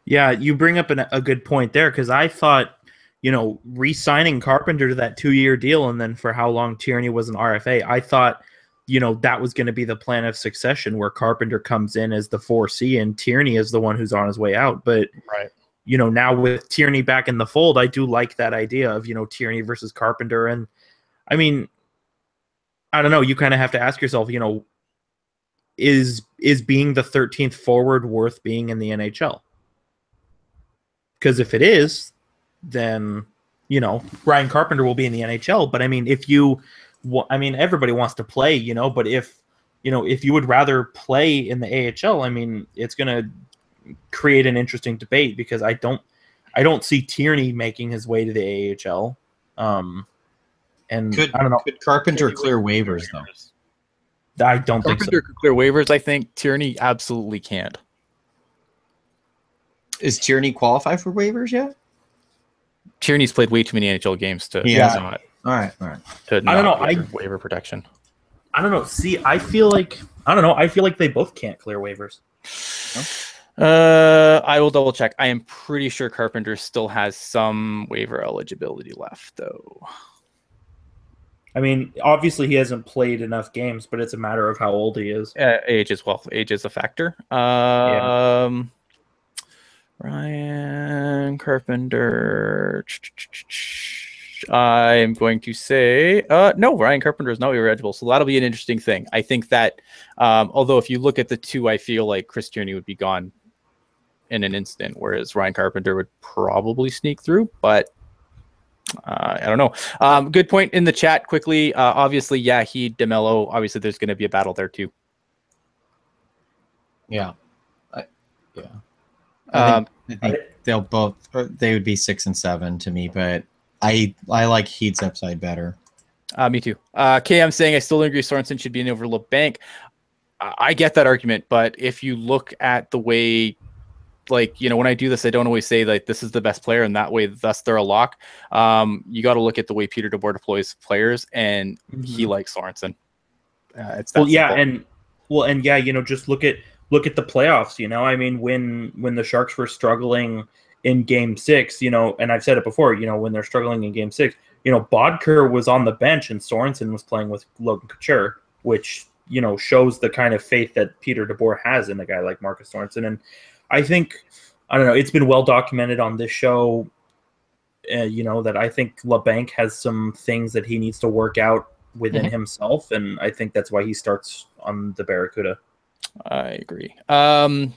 Yeah, you bring up a good point there, because I thought, re-signing Carpenter to that 2-year deal and then for how long Tierney was an RFA, I thought, that was going to be the plan of succession, where Carpenter comes in as the 4C and Tierney is the one who's on his way out. But, right. Now with Tierney back in the fold, I do like that idea of, Tierney versus Carpenter. And I mean, I don't know, you kind of have to ask yourself, is being the 13th forward worth being in the NHL? Because if it is, then, Ryan Carpenter will be in the NHL. But I mean, everybody wants to play, but if you would rather play in the AHL, I mean, it's going to create an interesting debate, because I don't see Tierney making his way to the AHL. And I don't know. Could Carpenter clear waivers though? I don't think so. Carpenter could clear waivers. I think Tierney absolutely can't. Is Tierney qualified for waivers yet? Tierney's played way too many NHL games to not. All right. To I don't know. Waiver protection. I don't know. See, I feel like they both can't clear waivers. No? I will double check. I am pretty sure Carpenter still has some waiver eligibility left, though. I mean, obviously he hasn't played enough games, but it's a matter of how old he is. Age as well. Age is a factor. Ryan Carpenter. I'm going to say no. Ryan Carpenter is not eligible, so that'll be an interesting thing. I think that although if you look at the two, I feel like Chris Tierney would be gone in an instant, whereas Ryan Carpenter would probably sneak through. But I don't know. Good point in the chat. Quickly, obviously, DeMello. Obviously, there's going to be a battle there too. Yeah. I think they'll both. They would be 6 and 7 to me, but I like Heat's upside better. Me too. I'm saying I still agree Sorensen should be an overlooked bank. I get that argument, but if you look at the way, when I do this, I don't always say this is the best player, and that way, thus they're a lock. You got to look at the way Peter DeBoer deploys players, and he likes Sorensen. It's that simple. Just look look at the playoffs. You know, I mean, when the Sharks were struggling in Game 6, you know, and I've said it before, you know, when they're struggling in Game 6, you know, Bodker was on the bench and Sorensen was playing with Logan Couture, which, you know, shows the kind of faith that Peter DeBoer has in a guy like Marcus Sorensen. And I think, I don't know, it's been well documented on this show, you know, that I think LeBanc has some things that he needs to work out within himself. And I think that's why he starts on the Barracuda. I agree. I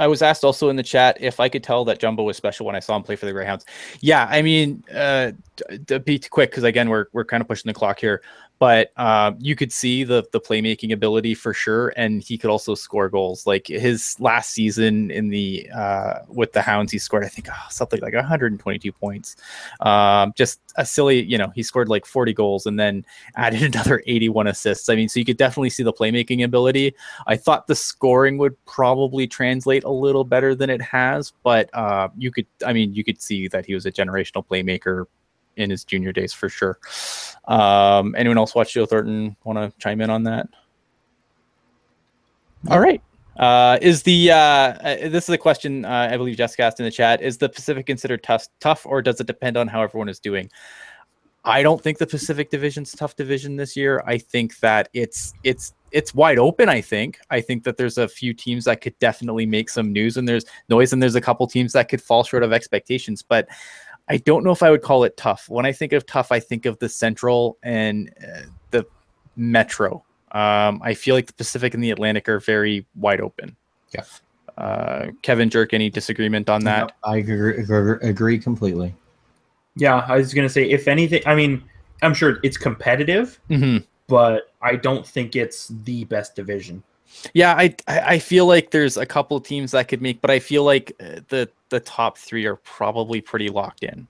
was asked also in the chat if I could tell that Jumbo was special when I saw him play for the Greyhounds. Yeah, I mean, to be quick, because again, we're kind of pushing the clock here, but you could see the playmaking ability for sure, and he could also score goals. Like his last season in the with the Hounds, he scored, I think, something like 122 points. Just a silly, you know, he scored like 40 goals and then added another 81 assists. I mean, so you could definitely see the playmaking ability. I thought the scoring would probably translate a little better than it has, but you could see that he was a generational playmaker in his junior days for sure. Anyone else watch Joe Thornton want to chime in on that? No. All right. This is a question I believe Jessica asked in the chat. Is the Pacific considered tough, or does it depend on how everyone is doing? I don't think the Pacific Division's a tough division this year. I think that it's wide open. I think that there's a few teams that could definitely make some news, and there's noise, and there's a couple teams that could fall short of expectations. But I don't know if I would call it tough. When I think of tough, I think of the Central and the Metro. I feel like the Pacific and the Atlantic are very wide open. Yeah. Kevin, Jerk, any disagreement on that? No, I agree completely. Yeah, I was going to say, if anything, I mean, I'm sure it's competitive, but I don't think it's the best division. Yeah, I feel like there's a couple teams that could make, but I feel like the top three are probably pretty locked in.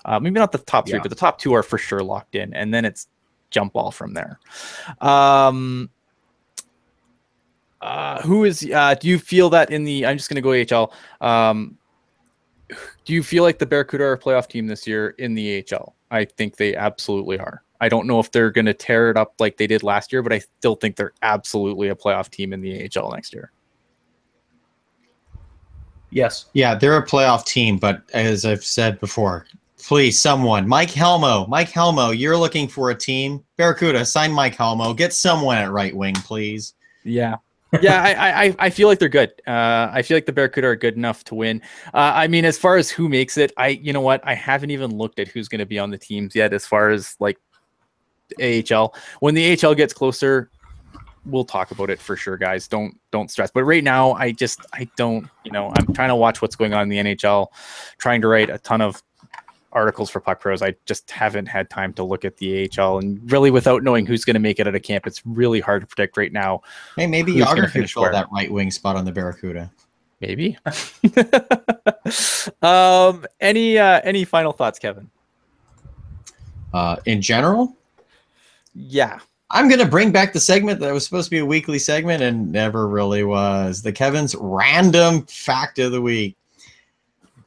Maybe not the top three, but the top two are for sure locked in, and then it's jump ball from there. Who is? Do you feel that in the? I'm just going to go AHL. Do you feel like the Barracuda are a playoff team this year in the AHL? I think they absolutely are. I don't know if they're going to tear it up like they did last year, but I still think they're absolutely a playoff team in the AHL next year. Yes. Yeah, they're a playoff team, but as I've said before, please, someone, Mike Helmo, you're looking for a team. Barracuda, sign Mike Helmo. Get someone at right wing, please. Yeah. Yeah, I feel like they're good. I feel like the Barracuda are good enough to win. I mean, as far as who makes it, you know what? I haven't even looked at who's going to be on the teams yet as far as like AHL. When the AHL gets closer, we'll talk about it for sure, guys. Don't stress. But right now, I don't, you know, I'm trying to watch what's going on in the NHL, trying to write a ton of articles for Puck Pros. I just haven't had time to look at the AHL, and really without knowing who's going to make it out of camp, it's really hard to predict right now. Hey, maybe Yager could fill that right wing spot on the Barracuda. Maybe. Any final thoughts, Kevin? In general? Yeah. I'm going to bring back the segment that was supposed to be a weekly segment and never really was. The Kevin's Random Fact of the Week.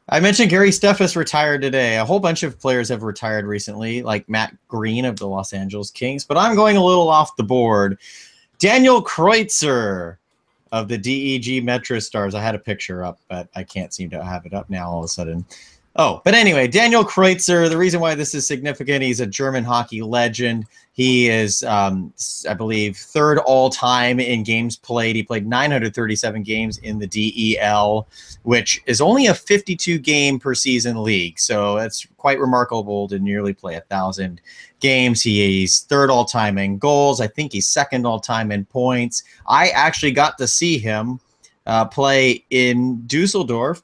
I mentioned Gary Steffes retired today. A whole bunch of players have retired recently, like Matt Green of the Los Angeles Kings, but I'm going a little off the board. Daniel Kreutzer of the DEG Metro Stars. I had a picture up, but I can't seem to have it up now all of a sudden. Oh, but anyway, Daniel Kreutzer, the reason why this is significant, he's a German hockey legend. He is, I believe, third all-time in games played. He played 937 games in the DEL, which is only a 52-game per season league. So that's quite remarkable to nearly play 1,000 games. He's third all-time in goals. I think he's second all-time in points. I actually got to see him play in Dusseldorf.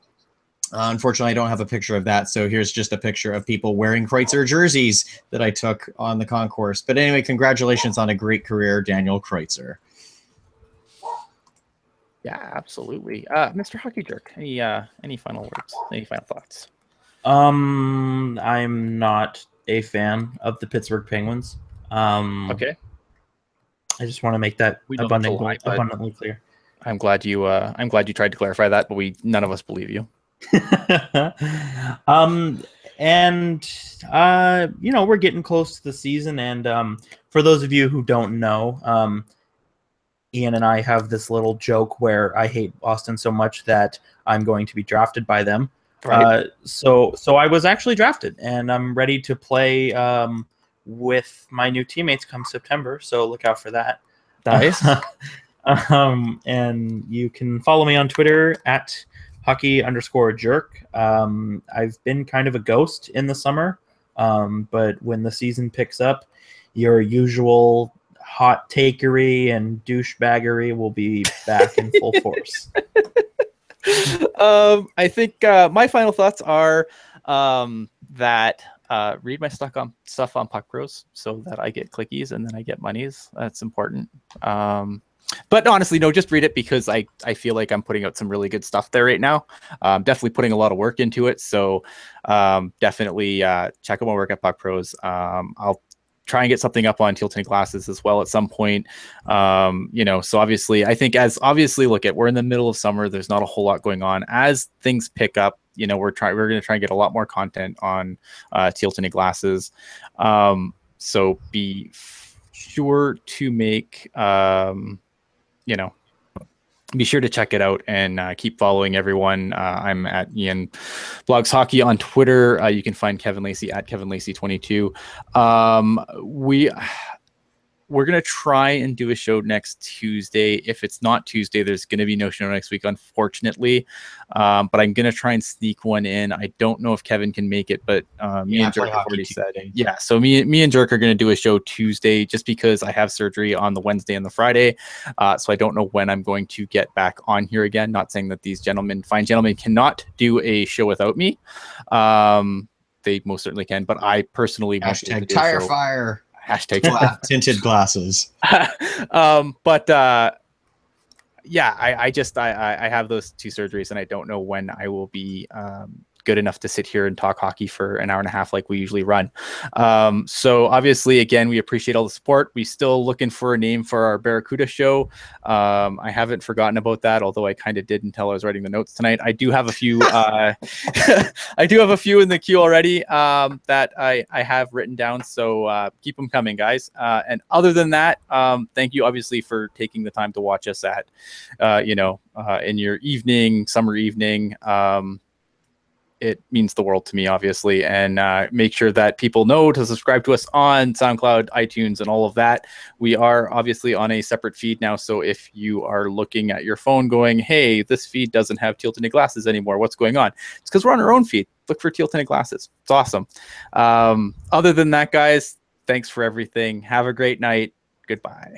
Unfortunately, I don't have a picture of that, so here's just a picture of people wearing Kreutzer jerseys that I took on the concourse. But anyway, congratulations on a great career, Daniel Kreutzer. Yeah, absolutely. Mr. Hockey Jerk, any final words? Any final thoughts? I'm not a fan of the Pittsburgh Penguins. Okay. I just want to make that abundantly clear. I'm glad you tried to clarify that, but none of us believe you. You know, we're getting close to the season, and for those of you who don't know, Ian and I have this little joke where I hate Boston so much that I'm going to be drafted by them. Right. So I was actually drafted, and I'm ready to play with my new teammates come September. So look out for that. Nice. And you can follow me on Twitter at hockey_jerk. I've been kind of a ghost in the summer, but when the season picks up, your usual hot takery and douchebaggery will be back in full force. I think my final thoughts are that read my stuff on Puck Bros so that I get clickies and then I get monies. That's important. But honestly, no, just read it because I feel like I'm putting out some really good stuff there right now. Definitely putting a lot of work into it. So definitely check out my work at Puck Pros. I'll try and get something up on Teal Tinted Glasses as well at some point. So obviously, I think we're in the middle of summer. There's not a whole lot going on. As things pick up, we're going to try and get a lot more content on Teal Tinted Glasses. So be sure to make, be sure to check it out and keep following everyone. I'm at Ian Blogs Hockey on Twitter. You can find Kevin Lacey at Kevin Lacey 22. We're going to try and do a show next Tuesday. If it's not Tuesday, there's going to be no show next week, unfortunately. But I'm going to try and sneak one in. I don't know if Kevin can make it, but me and Jerk have already said it. Yeah, so me and Jerk are going to do a show Tuesday just because I have surgery on the Wednesday and the Friday. So I don't know when I'm going to get back on here again. Not saying that these fine gentlemen cannot do a show without me. They most certainly can, but I personally won't be able to do tire fire. Hashtag tinted glasses. I have those 2 surgeries and I don't know when I will be good enough to sit here and talk hockey for an hour and a half like we usually run. So obviously, again, we appreciate all the support. We still looking for a name for our Barracuda show. I haven't forgotten about that, although I kind of did until I was writing the notes tonight. I do have a few I do have a few in the queue already that I have written down. So keep them coming, guys. And other than that, thank you obviously for taking the time to watch us at in your summer evening. It means the world to me, obviously, and make sure that people know to subscribe to us on SoundCloud, iTunes, and all of that. We are obviously on a separate feed now, so if you are looking at your phone going, hey, this feed doesn't have Teal Tinted Glasses anymore, what's going on? It's because we're on our own feed. Look for Teal Tinted Glasses. It's awesome. Other than that, guys, thanks for everything. Have a great night. Goodbye.